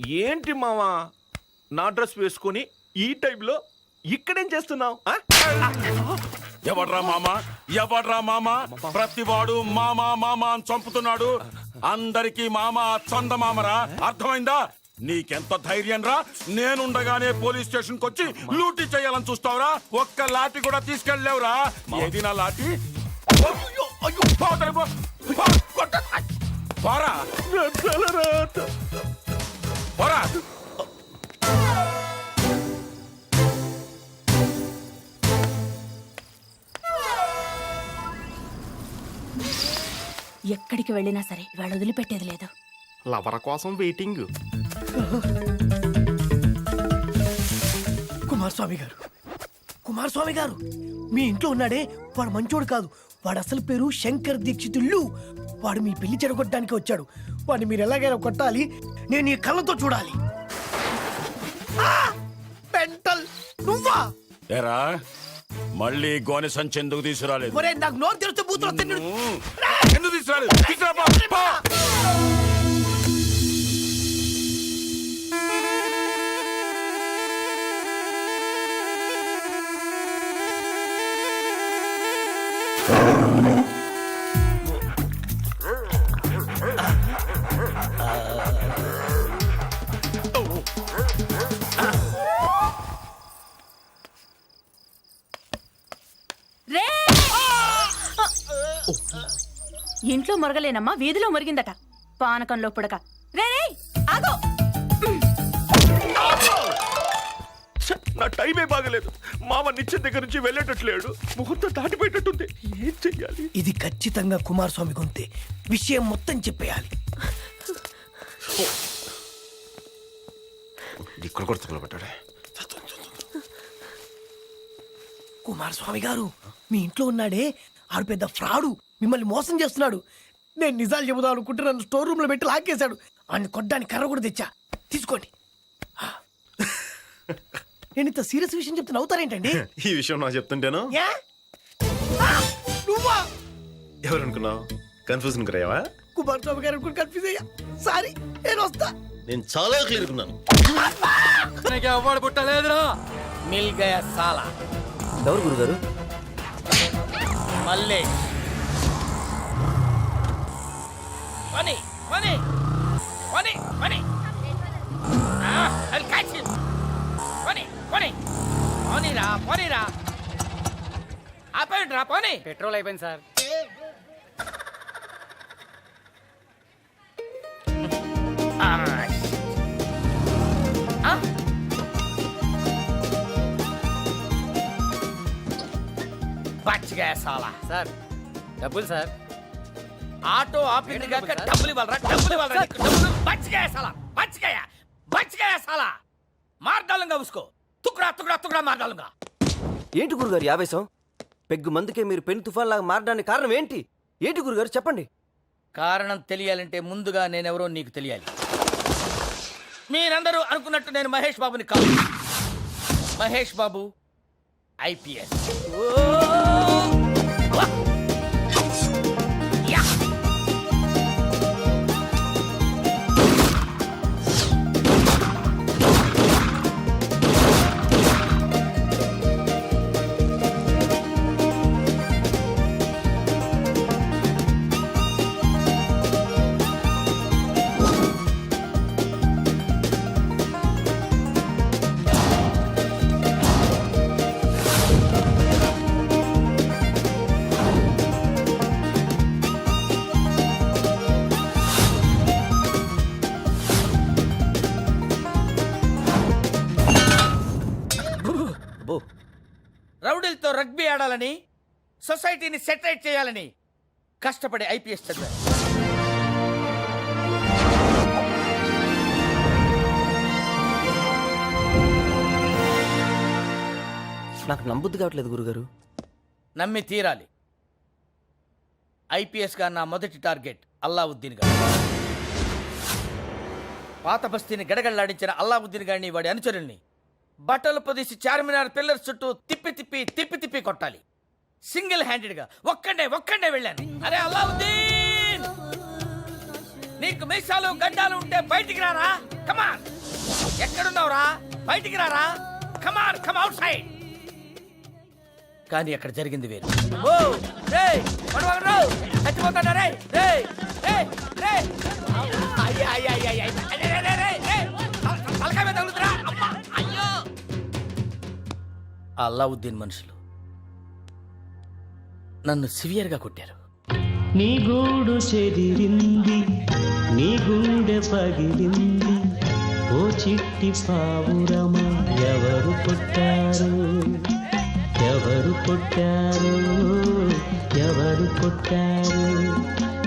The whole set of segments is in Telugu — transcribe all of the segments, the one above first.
ఏంటి మావా నా డ్రెస్ వేసుకొని ఈ టైంలో ఇక్కడేం చేస్తున్నావు? ఎవడ్రా మామ ప్రతివాడు మామా మామా అని చంపుతున్నాడు. అందరికీ మామ చందమామరా, అర్థమైందా? నీకెంత ధైర్యం రా నేనుండగానే పోలీస్ స్టేషన్ కి వచ్చి లూటీ చేయాలని చూస్తావురా? ఒక్క లాఠీ కూడా తీసుకెళ్ళలేవురా. ఏది నా లాఠీ? పోరా పోరా. ఎక్కడికి వెళ్ళినా సరే ఇవాళ వదిలిపెట్టేది లేదు. లవర కోసం వెయిటింగ్. కుమారస్వామి గారు మీ ఇంట్లో ఉన్నాడే వాడు మంచోడు కాదు. వాడు అసలు పేరు శంకర్ దీక్షితుల్లు. వాడు మీ పెళ్లి చెడగొట్టడానికి వచ్చాడు. వాడిని మీరు ఎలాగైనా కొట్టాలి. నేను ఈ కళ్ళతో చూడాలి. పెంటల్ నువ్వా? ఏరా మళ్ళీ గోనె సంచి ఎందుకు తీసుకురాలేదు? ఒరే నాకు నోరు తెరిస్తే బూతులు వస్తాయి. ఎందుకు తీసుకురాలేదు? తీసుకురా పో. రే! ఇంట్లో మొరగలేనమ్మా, వీధిలో మొరిగిందట. పానకంలో పుడక. రే రే ఆగో! నా టైమే బాగలేదు. మామ నిత్యం దగ్గర నుంచి వెళ్ళేటట్లేడు. ముహూర్తం దాటిపోయేటట్టుంది. ఏం చెయ్యాలి? ఇది ఖచ్చితంగా కుమారస్వామి గొంతే. విషయం మొత్తం చెప్పేయాలి. ఇక్కడ కూడా తగలబడ్డాడే. కుమారస్వామి గారు మీ ఇంట్లో ఉన్నాడే ఆడు పెద్ద ఫ్రాడు. మిమ్మల్ని మోసం చేస్తున్నాడు. నేను నిజాలు చెబుదాం అనుకుంటే నన్ను స్టోర్ రూమ్ లో పెట్టి లాక్కేశాడు. ఆయన కొట్టడానికి కర్ర కూడా తెచ్చా. తీసుకోండి. నేను ఇంత సీరియస్ విషయం చెప్తే నవ్వుతారేంటండి? ఈ విషయం నాకు చెప్తుంటేను ఏ? నువ్వా? ఎవరు అనుకున్నావు? కన్ఫ్యూజన్ కరయ్యావా? కుమారస్వామి గారు కూడా కన్ఫ్యూజ్ అయ్యా. సారీ, నేను వస్తా. నేను చాలా క్లియర్ ఉన్నాను. అవార్డు పుట్టలేదురా. మిల్ గయా సాలా. ఎవరు గురుగారు? మళ్ళీ పని పని పని పని పని పని పోనీరా పోనీరా. ఆపేయండి రా పోనీ. పెట్రోల్ అయిపోయింది సార్. బచ్చగా సాలా. సార్ డబ్బులు సార్. ఆటో ఆపింది కాక డబ్బులు ఇవ్వాలరా, డబ్బులు ఇవ్వాలరా నీకు డబ్బులు. బచ్చగా సాలా, బచ్చగా సాలా. మార్దాలంగా ఉసుకో. తుక్డా తుక్డా తుక్డా మార్దాలంగా. ఏంటి గురుగారు ఆవేశం? పెగ్గు మందుకే మీరు పెను తుఫాన్ లాగా మారడానికి కారణం ఏంటి? ఏంటి గురుగారు చెప్పండి. కారణం తెలియాలంటే ముందుగా నేనెవరో నీకు తెలియాలి. మీరందరూ అనుకున్నట్టు నేను మహేష్ బాబుని కాదు. మహేష్ బాబు ఐపీఎస్. రౌడీలతో రగ్బీ ఆడాలని, సొసైటీని సెటరేట్ చేయాలని కష్టపడే ఐపీఎస్ చదివారు. నాకు నమ్మబుద్ధి కావట్లేదు గురుగారు. నమ్మి తీరాలి. ఐపీఎస్ గా నా మొదటి టార్గెట్ అల్లావుద్దీన్ గారు. పాత బస్తీని గడగడలాడించిన అల్లావుద్దీన్ గారిని వాడి అనుచరుల్ని బట్టలు పొదిసి చార్మినార్ పిల్లర్స్ చుట్టూ తిప్పి తిప్పి తిప్పి తిప్పి కొట్టాలి. సింగిల్ హ్యాండెడ్ గా ఒక్కడే వెళ్ళాను. అరే అల్లావుద్దీన్, నీకు మీసాలు గడ్డాలు ఉంటే బయటికి రారా కమాన్ ఎక్కడున్నావురా బయటికి రారా కమాన్ కమ్ అవుట్ సైడ్ కానీ అక్కడ జరిగింది వేరు ఓ రేయ్ పడవరు చచ్చిపోతాడా రే రేయ్ రేయ్ రేయ్ అయ్య అయ్య అయ్య అయ్య రే రే రే రే తలకాయ మీద తగులుతురా అమ్మా అయ్యో అల్లావుద్దీన్ మనుషులు నన్ను సివియర్ గా కొట్టారు నీ గూడు చెదిరింది నీ గుండె పగిలింది ఓ చిట్టి పావురమ ఎవరు పుట్టారు ఎవరు పుట్టారు ఎవరు పుట్టారు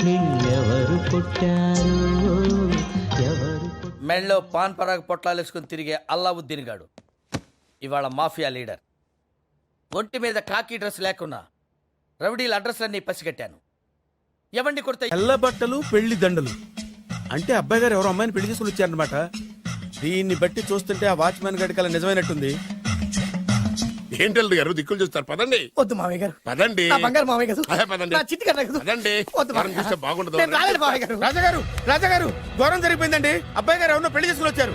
నిన్నెవరు పుట్టారు ఎవరు మెళ్ళో పాన్ పరాగ్ పొట్లాలు వేసుకుని తిరిగే అల్లావుద్దీన్ గాడు ఇవాళ మాఫియా లీడర్ ఒంటి మీద కాకి డ్రెస్ లేకున్నా రౌడీల అడ్రస్లన్నీ పసిగట్టాను ఎవండి కొడితే తెల్ల బట్టలు పెళ్లి దండలు అంటే అబ్బాయి గారు ఎవరో అమ్మాయిని పెళ్లి చేసుకుని వచ్చారనమాట. దీన్ని బట్టి చూస్తుంటే ఆ వాచ్మెన్ గడి కల నిజమైనట్టుంది. ఏంటల్లు గారు దిక్కులు చూస్తారు పదండి. వద్దు మామయ్య గారు, పదండి. నా బంగారు మామయ్య గారు, అదే పదండి. నా చిట్టి కన్నా గారు. పదండి. వద్దు మనం మామయ్య చూస్తే గారు. బాగుండదు. నేను రాలేదు మామయ్య గారు. రాజాగారు రాజాగారు ఘోరం జరిగిపోయిందండి. అబ్బాయి గారు ఎవరినో పెళ్లి చేసుకుని వచ్చారు.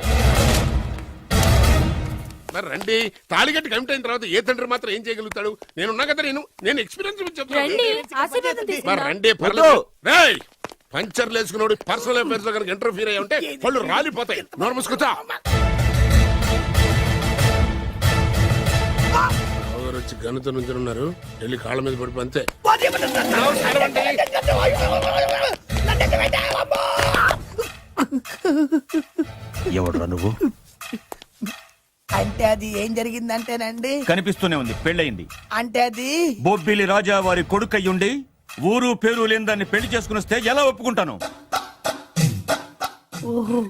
మరి రండి. తాళిగట్టి కమిట్ అయిన తర్వాత ఏ తండ్రి మాత్రం ఏం చేయగలుగుతాడు? నేనున్నా కదా, నేను ఎక్స్పీరియన్స్ చెప్తాను. మరి రండి, పర్లేదు. రేయ్, పంచర్లు వేసుకున్నాడు పర్సనల్ అఫైర్స్ లో కనుక ఇంటర్ఫీర్ అయ్యి ఉంటే వాళ్ళు రాలిపోతాయి. నార్మల్స్ కూర్చో. వచ్చి గనుత నుంచి ఉన్నారు, వెళ్ళి కాళ్ళ మీద పడిపో అంతే. ఎవడ్రా నువ్వు? అంటే అది ఏం జరిగిందంటేనండి, కనిపిస్తూనే ఉంది, పెళ్ళయింది. అంటే అది బొబ్బిలి రాజా వారి కొడుకయ్యుండి ఊరు పేరు లేని దాన్ని పెళ్లి చేసుకుని వస్తే ఎలా ఒప్పుకుంటాను? ఓహో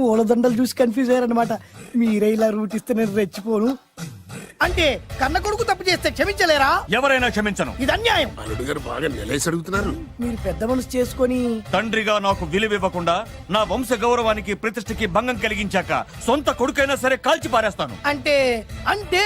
ఓలదండలు చూసి కన్ఫ్యూజ్ అయ్యారనమాట. మీరే ఇలా రూట్ ఇస్తే నేను రెచ్చిపోను. అంటే కన్న కొడుకు తప్పు చేస్తే క్షమించలేరా? ఎవరైనా క్షమించను. ఇది అన్యాయం. అల్లుడు గారు బాగా నిలేసి అడుగుతున్నారు. మీరు పెద్ద మనసు చేసుకొని తండ్రిగా నాకు విలువ ఇవ్వకుండా నా వంశ గౌరవానికి ప్రతిష్టకి భంగం కలిగించాక సొంత కొడుకైనా సరే కాల్చి పారేస్తాను. అంటే అంటే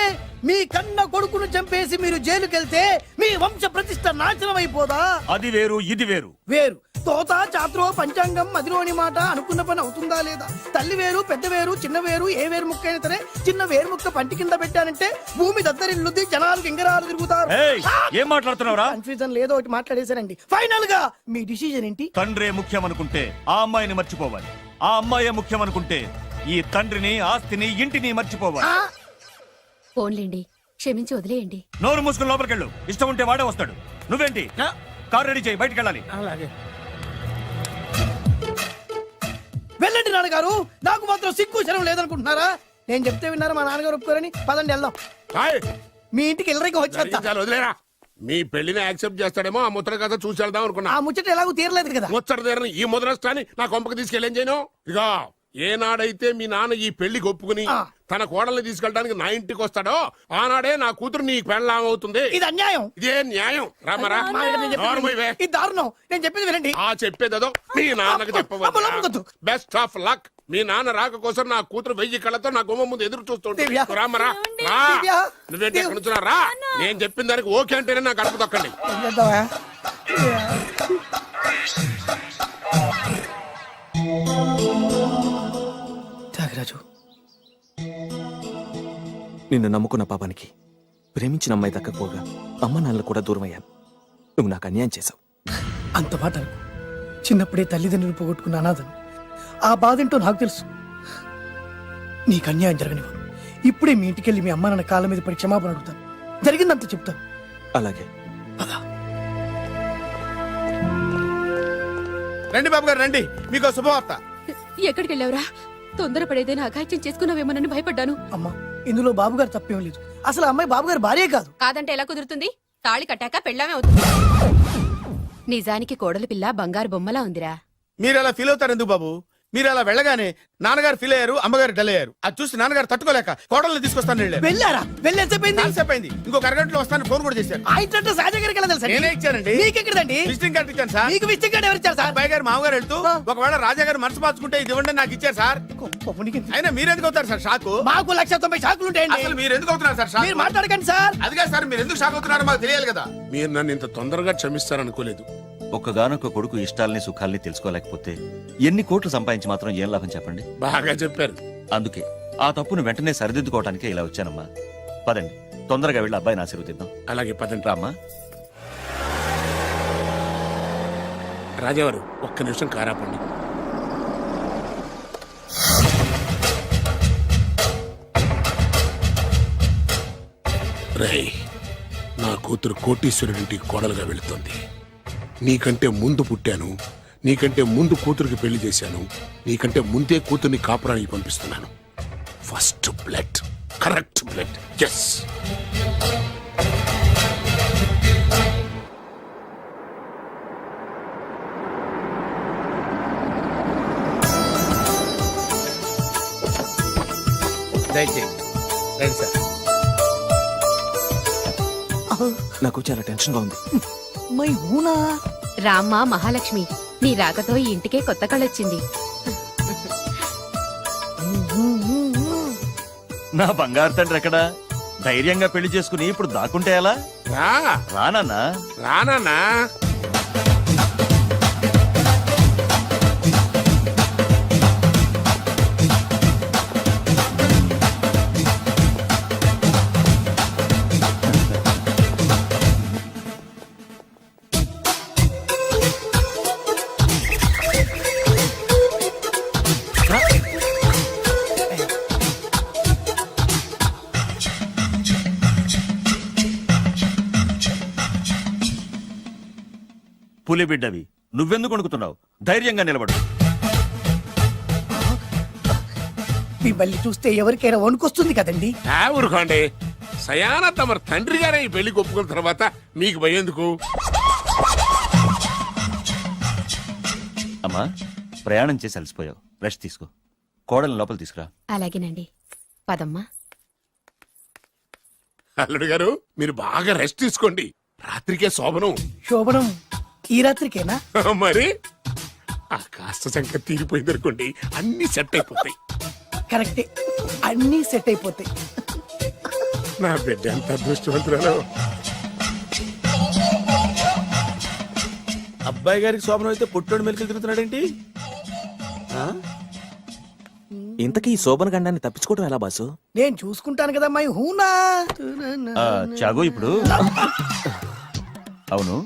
మీ కన్న కొడుకును చంపేసి మీరు జైలుకెళ్తే మీ వంశ ప్రతిష్ట నాశనం అయిపోదా? అది వేరు, ఇది వేరు. వేరు. తోత చాత్రో పంచాంగం మదిలోని మాట అనుకున్న పని అవుతుందా లేదా? తల్లి వేరు, పెద్ద వేరు, చిన్న వేరు, ఏ వేరు ముక్క అయినా సరే చిన్న వేరు ముక్క పంటి కింద పెట్టానంటే భూమి దద్దరిల్లుద్ది, జనాలు గింగరాలు తిరుగుతారు. ఏయ్, ఏం మాట్లాడుతున్నావురా? కన్ఫ్యూజన్ లేదో ఒకటి మాట్లాడేశారండి. ఫైనల్ గా మీ డిసిజన్ ఏంటి? తండ్రే ముఖ్యం అనుకుంటే ఆ అమ్మాయిని మర్చిపోవాలి. ఆ అమ్మాయే ముఖ్యం అనుకుంటే ఈ తండ్రిని, ఆస్తిని, ఇంటిని మర్చిపోవాలి. ఫోన్లేండి, క్షమించి వదిలేయండి. నోరు మూసుకుని లోపలికెళ్ళు. ఇష్టం ఉంటే వాడే వస్తాడు. నువ్వేంటి? కారు రెడీ చేయి, బయటికి వెళ్ళాలి. వెళ్ళండి నాన్నగారు, నాకు మాత్రం సిగ్గు శరం లేదనుకుంటున్నారా? నేను చెప్తే విన్నారా మా నాన్నగారు ఒప్పుకోరని? పదండి వెళ్దాం. హాయ్, మీ ఇంటికి ఎల్లరికి వచ్చేస్తా. చాలు వదిలేరా. మీ పెళ్లిని యాక్సెప్ట్ చేస్తాడేమో, ఆ ముద్ర కథ చూసి వెళ్దాం అనుకున్నా. ఆ ముచ్చట ఎలాగో తీరలేదు కదా. ముచ్చట తీరని ఈ ముద్రష్టాన్ని నా కొంపకి తీసుకెళ్ళేం చేయను. ఇక ఏనాడైతే మీ నాన్న ఈ పెళ్లికి ఒప్పుకుని తన కోడల్ని తీసుకెళ్ళడానికి నా ఇంటికి వస్తాడో ఆనాడే నా కూతురు నీ పెళ్ళాం అవుతుంది. ఇది అన్యాయం. ఇదే న్యాయం. రామరా, ఇది దారుణం. నేను చెప్పేది వినండి. ఆ చెప్పేదో మీ నాన్నకు చెప్పవచ్చు. Best of luck. మీ నాన్న రాక కోసం నా కూతురు 1000 కళ్ళతో నా గుమ్మ ముందు ఎదురు చూస్తుంటే. రామరా, రా. నువ్వేంటి ఎక్కడ నుంచున్నా? రా. నేను చెప్పిన దానికి ఓకే అంటేనే నా గడప తొక్కండి. త్యాగరాజు, నిన్ను నమ్ముకున్న పాపానికి ప్రేమించిన అమ్మాయి దక్కకపోగా అమ్మ నాన్నలు కూడా దూరం అయ్యాను. నువ్వు నాకు అన్యాయం చేశావు. అంత మాట అనుకో. చిన్నప్పుడే తల్లిదండ్రులు పోగొట్టుకున్న అనాథను. ఆ బాధేంటో నాకు తెలుసు. నీకు అన్యాయం జరగనివ్వను. ఇప్పుడే మీ ఇంటికెళ్ళి మీ అమ్మ నాన్న కాళ్ళ మీద పడి క్షమాపణ అడుగుతాను. జరిగిందంత చెప్తాను. అలాగే. రండి బాబు గారు రండి, మీకు శుభవార్త. ఎక్కడికి వెళ్ళావురా? తొందరపడేదైనా అఘాయిత్యం చేసుకున్నావేమోనని భయపడ్డాను. అమ్మా, ఇందులో బాబు గారు తప్పేం లేదు. అసలు ఆ అమ్మాయి బాబు గారు భార్యే కాదు. కాదంటే ఎలా కుదురుతుంది? తాళి కట్టాక పెళ్ళామే అవుతుంది. నిజానికి కోడలి పిల్ల బంగారు బొమ్మలా ఉందిరా. మీరు అలా ఫీల్ అవుతారు ఎందుకు బాబు? మీరు అలా వెళ్ళగానే నాన్నగారు ఫీల్ అయ్యారు, అమ్మగారు డల్ అయ్యారు. అది చూసి నాన్నగారు తట్టుకోలేక కోడల్ని తీసుకొస్తాను వెళ్ళారు. వెళ్ళారా? వెళ్ళేసేపోయింది. కాల్సేపోయింది. ఇంకొక అరగంటలో వస్తాను ఫోన్ కూడా చేశారు. ఆ ఇంట్లో సాజా గారికి ఎలా తెలుసా? నేనే ఇచ్చానండి. మీకెక్కడండి? విజిటింగ్ కార్డు ఇచ్చాను సార్. మీకు విజిటింగ్ కార్డు ఎవరు ఇచ్చారు సార్? అబ్బాయి గారు మామగారు వెళ్తూ ఒకవేళ రాజా గారు మనసు మార్చుకుంటే ఇది ఇవ్వండి నాకు ఇచ్చారు సార్. అయినా మీరు ఎందుకు అవుతారు సార్ షాక్? మాకు 190 షాకులు ఉంటాయండి. అసలు మీరు ఎందుకు అవుతున్నారు సార్ షాక్? మీరు మాట్లాడకండి సార్. అదిగా సార్, మీరు ఎందుకు షాక్ అవుతున్నారో మాకు తెలియాలి కదా. మీరు నన్ను ఇంత తొందరగా క్షమిస్తారనుకోలేదు. ఒక్కగానొక్క కొడుకు ఇష్టాలని సుఖాల్ని తెలుసుకోలేకపోతే ఎన్ని కోట్లు సంపాదించి మాత్రం ఏం లాభం చెప్పండి. బాగా చెప్పారు. అందుకే ఆ తప్పును వెంటనే సరిదిద్దుకోవటానికే ఇలా వచ్చానమ్మా. పదండి, తొందరగా వెళ్ళి అబ్బాయిని ఆశీర్వదిద్దాం. అలాగే పదండి. రామ్మా. రాజావారు ఒక్క నిమిషం కారాపండి. రేయ్, నా కూతురు కోటీశ్వరుడింటికి కోడలుగా వెళుతోంది. నీకంటే ముందు పుట్టాను, నీకంటే ముందు కూతురికి పెళ్లి చేశాను, నీకంటే ముందే కూతుర్ని కాపురానికి పంపిస్తున్నాను. First blood, correct blood. Yes. దయచేయండి. రండి సార్. నాకు చాలా టెన్షన్ గా ఉంది. మై హూనా. రామ్మ మహాలక్ష్మి, నీ రాకతో ఈ ఇంటికే కొత్త కళొచ్చింది. నా బంగారు తండ్రి ఎక్కడా? ధైర్యంగా పెళ్లి చేసుకుని ఇప్పుడు దాక్కుంటే ఎలా? రా రానన్నా. రానా. పులి బిడ్డవి, నువ్వెందుకు వణుకుతున్నావు? ధైర్యంగా నిలబడు. మిమ్మల్ని చూస్తే ఎవరికైనా వణుకొస్తుంది కదండి. ఊరుకోండి. సయాన తమ తండ్రి గారే ఈ పెళ్లికి ఒప్పుకున్న తర్వాత మీకు భయందుకు? అమ్మా, ప్రయాణం చేసి అలసిపోయావు, రెస్ట్ తీసుకో. కోడలు లోపల తీసుకురా. అలాగేనండి, పదమ్మా. అల్లుడు గారు, మీరు బాగా రెస్ట్ తీసుకోండి. రాత్రికే శోభనం. శోభనం ఈ రాత్రికేనా? మరి ఆ కాస్త సంఖ్య తీరిపోయింది అనుకోండి, అన్ని సెట్ అయిపోతాయి. కరెక్టే, అన్నీ సెట్ అయిపోతాయి. నా బిడ్డ ఎంత అదృష్టవంతురాలు. అబ్బాయి గారికి శోభనం అయితే పుట్టోడు మెలికలు తిరుగుతున్నాడేంటి? ఇంతకీ ఈ శోభన గండాన్ని తప్పించుకోవడం ఎలా బాసు? నేను చూసుకుంటాను కదా మై హూనా. చాగు ఇప్పుడు. అవును,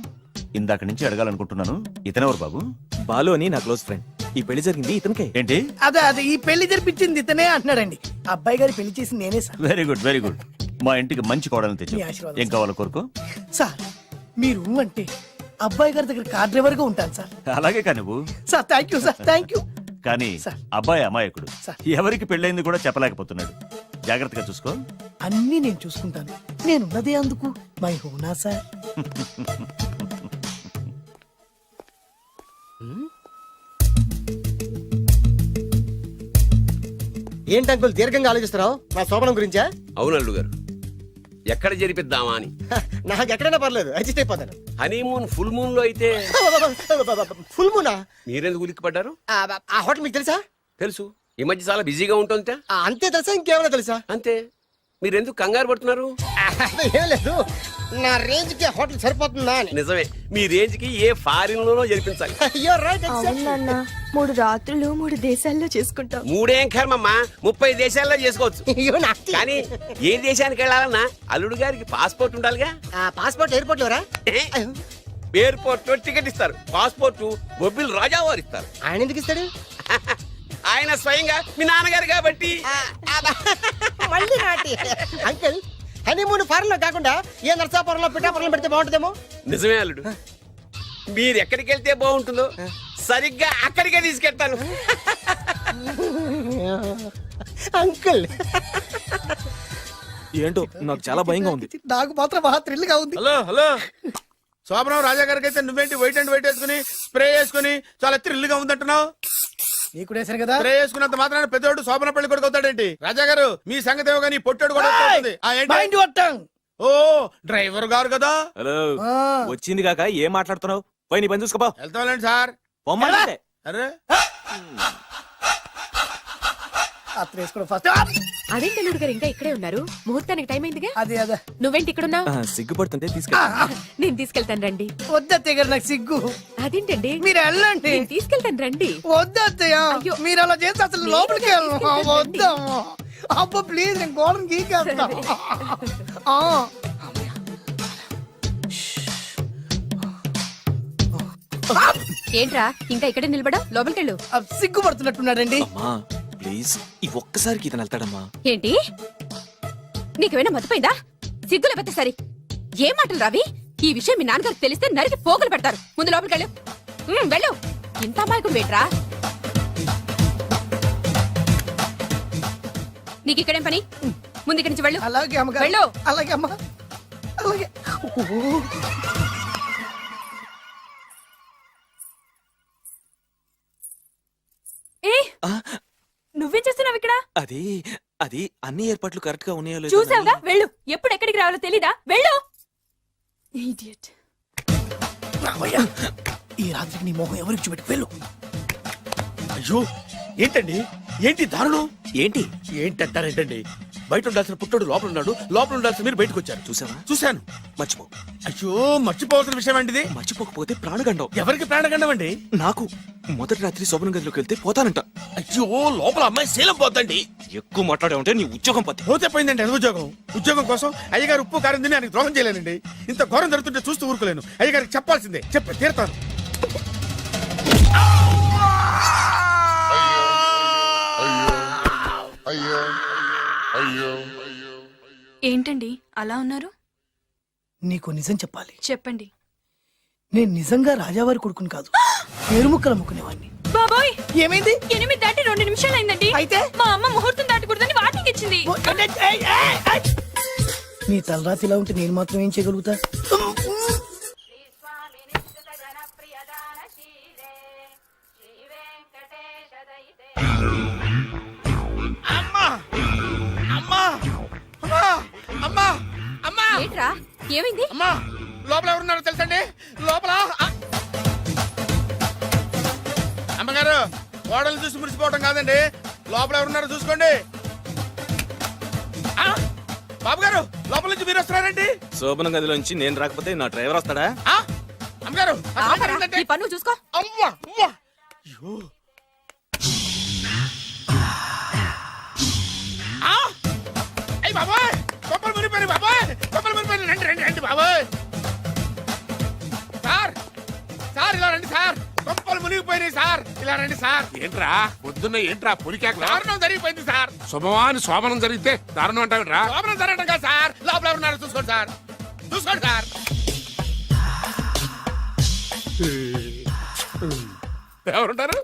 ఇందాక నుంచి అడగాలనుకుంటున్నాను, ఇతనెవరు బాబు? బాలు అని నా క్లోజ్ ఫ్రెండ్. ఈ పెళ్లి జరిగింది ఇతనికే. ఏంటి? అదే ఈ పెళ్లి జరిపించింది ఇతనే అంటున్నాడండి. అబ్బాయి గారి పెళ్లి చేసింది నేనే sir. Very good, very good. మా ఇంటికి మంచి కోడలను మీ తెచ్చు. ఆశీర్వాదం ఏం కావాలో కోరుకో. సార్ మీరు అంటే అబ్బాయి గారి దగ్గర కార్ డ్రైవర్ గా ఉంటాను సార్. అలాగే కానీ నువ్వు. Sir thank you sir, thank you. కానీ సార్. అబ్బాయి అమాయకుడు, సార్. ఎవరికి పెళ్ళైంది కూడా చెప్పలేకపోతున్నాడు. జాగ్రత్తగా చూసుకో. అన్నీ నేను చూసుకుంటాను. నేనున్నదే అందుకు మై హూనా సార్. ఏంటి అంకుల్ దీర్ఘంగా ఆలోచిస్తున్నావు? నా శోభనం గురించా? అవును అల్లు గారు, ఎక్కడ జరిపిద్దామా అని. నాకు ఎక్కడైనా పర్లేదు, అడ్జస్ట్ అయిపోతాను. హనీమూన్ ఫుల్ మూన్ లో అయితే ఫుల్ మూనా? మీరెందుకు ఉలిక్కిపడ్డారు? ఆ హోటల్ మీకు తెలుసా? తెలుసు, ఈ మధ్య చాలా బిజీగా ఉంటుంది. అంతే తెలుసా, ఇంకేమైనా తెలుసా? అంతే. మీరెందుకు కంగారు పడుతున్నారు? ఏం లేదు, నా రేంజ్ కి హోటల్ సరిపోతుందా అని. నిజమే, మీ రేంజ్ కి ఏ ఫారిన్ లోనో జరిపించాలి. అయ్యో రైట్. 3 రాత్రులు 3 దేశాల్లో చేసుకుంటాం. 3 ఏం కర్మమ్మా, 30 దేశాల్లో చేసుకోవచ్చు. కానీ ఏ దేశానికి వెళ్ళాలన్నా అల్లుడు గారికి పాస్పోర్ట్ ఉండాలిగా. పాస్పోర్ట్ ఎయిర్పోర్ట్ లో రా. ఎయిర్పోర్ట్ లో టికెట్ ఇస్తారు, పాస్పోర్ట్ బొబ్బిల్ రాజా వారు ఇస్తారు. ఆయన ఎందుకు ఇస్తాడు? ఆయన స్వయంగా మీ నాన్నగారు కాబట్టి. మళ్ళీ నాటి అంకుల్, హనీమూన్ ఫారెన్ లో కాకుండా ఏ నర్సాపురంలో పిఠాపురంలో పెడితే బాగుంటుందేమో. నిజమే అల్లుడు, మీరు ఎక్కడికి వెళ్తే బాగుంటుందో సరిగ్గా అక్కడికే తీసుకెళ్తాను. అంకుల్ ఏంటో నాకు చాలా భయంగా ఉంది. నాకు మాత్రం బాగా థ్రిల్ గా ఉంది. హలో హలో, శోభనం రాజా గారికి అయితే నువ్వేంటి వైట్ అండ్ వైట్ వేసుకుని స్ప్రే వేసుకుని చాలా థ్రిల్గా ఉందంటున్నావు? నీకు వేశారు కదా. స్ప్రే వేసుకున్నంత మాత్రాన పెద్దోడు శోభన పెళ్లి కొడుకు అవుతాడేంటి? రాజా గారు మీ సంగతి ఏమో కానీ పొట్టోడు కూడా అవుతుంది. మైండ్ కొట్టాం. ఓ డ్రైవర్ గారు కదా. హలో, వచ్చింది కాక ఏం మాట్లాడుతున్నావు? పోయి నీ పని చూసుకోపో. వెళ్తాండి సార్. పొమ్మంటే. అరే అత్త వేసుకోవడం ఫస్ట్. అదేంటి అల్లుడు గారు ఇంకా ఇక్కడే ఉన్నారు? ముహూర్తానికి టైం అయిందిగా. అదే అదే నువ్వేంటి ఇక్కడున్నావు? సిగ్గుపడుతుంటే తీసుకెళ్ళి. నేను తీసుకెళ్తాను రండి. వద్దత్తయ్య గారు, నాకు సిగ్గు. అదేంటండి? మీరు వెళ్ళండి. నేను తీసుకెళ్తాను రండి. వద్దత్తయ్య, అయ్యో. మీరు అలా చేస్తే అసలు లోపలికి వెళ్ళను. వద్దమ్మా. అబ్బా ప్లీజ్, నేను గోడను గీకేస్తా. ఆ. ఏంట్రా ఇంకా ఇక్కడే నిలబడా? లోపలికెళ్ళు. సిగ్గుపడుతున్నట్టున్నాడండి. ప్లీజ్ ఈ ఒక్కసారికి ఇతను వెళ్తాడమ్మా. ఏంటి నీకేమైనా మతిపోయిందా? సిగ్గు లేకపోతే సరి. ఏం మాటలు రావి? ఈ విషయం మీ నాన్నగారికి తెలిస్తే నరికి పోగులు పెడతారు. ముందు లోపలికెళ్ళు. వెళ్ళు. ఇంత అమాయకుడు వేట్రా? నీకు ఇక్కడేం పని? ముందు ఇక్కడి నుంచి వెళ్ళు. అలాగే అమ్మగారు. వెళ్ళు. అలాగే అమ్మా, అలాగే. నువ్వేం చేస్తున్నావు ఇక్కడ? అది అది అన్ని ఏర్పాట్లు కరెక్ట్ గా ఉన్నాయో లేదో చూసావుగా, వెళ్ళు. ఎప్పుడు ఎక్కడికి రావాలో తెలీదా? వెళ్ళు. Idiot. రామయ్య, ఈ రాత్రికి నీ మొహం ఎవరికి చూపెట్టి వెళ్ళు. అయ్యో ఏంటండి, ఏంటి దారుణం? ఏంటి ఏంటంటారేంటండి? బయట ఉండాల్సిన పుట్టోడు లోపల ఉన్నాడు, లోపల ఉండాల్సిన మీరు బయటకు వచ్చారు. చూసావా? చూశాను. మర్చిపో. అయ్యో మర్చిపోవాల్సిన విషయం అండి ఇది. మర్చిపోకపోతే ప్రాణగండం. ఎవరికి ప్రాణగండం అండి? నాకు మొదటి రాత్రి శోభన గదిలోకి వెళ్తే పోతానంట. అయ్యో లోపల అమ్మాయి శీలం పోద్దండి. ఎక్కువ మాట్లాడే ఉంటే నీ ఉద్యోగం పోతే. పోతే పోయిందండి అది ఉద్యోగం. ఉద్యోగం కోసం అయ్యగారు ఉప్పు కారం తిని ఆయనకు ద్రోహం చేయలేనండి. ఇంత ఘోరం జరుగుతుంటే చూస్తూ ఊరుకోలేను. అయ్యగారికి చెప్పాల్సిందే, చెప్పి తీరుతాను. ఏంటండి అలా ఉన్నారు? నీకు నిజం చెప్పాలి. చెప్పండి. నేను నిజంగా రాజావారి కొడుకుని కాదు, పేరుముక్కలు అమ్ముకునేవాడిని. బాబోయ్, ఏమైంది? 8 దాటి 2 నిమిషాలు అయిందండి. అయితే మా అమ్మ ముహూర్తం దాటకూడదని వాటికి ఇచ్చింది. నీ తలరాతి ఇలా ఉంటే నేను మాత్రం ఏం చేయగలుగుతా? ఏంట్రా ఏమైంది? అమ్మా లోపల ఎవరున్నారో తెలుసండి? లోపల అమ్మగారు, గోడలు చూసి మురిసిపోవడం కాదండి, లోపల ఎవరున్నారో చూసుకోండి. బాబు గారు, లోపల నుంచి మీరు వస్తున్నారండి? శోభన గదిలోంచి నేను రాకపోతే నా డ్రైవర్ వస్తాడా? అమ్మగారు, ఆపరా, నీ పన్ను చూసుకో. అమ్మా అమ్మా. అయ్యి బాబాయ్, కొప్పలు మునిపోయి బాబాయ్, కొప్పలు మునిపోయి. రండి రండి రండి బాబాయ్. సార్ సార్ ఇలా రండి సార్, కొప్పలు మునిగిపోయినాయి సార్, ఇలా రండి సార్. ఏంట్రా పొద్దున్న ఏంట్రా పులికాక? దారుణం జరిగిపోయింది సార్. శుభమాని శోభనం జరిగితే దారుణం అంటావేంట్రా? శోభనం జరగడం కాదు సార్, లోపల ఎవరున్నారో చూసుకోండి సార్, చూసుకోండి సార్. ఎవరుంటారు?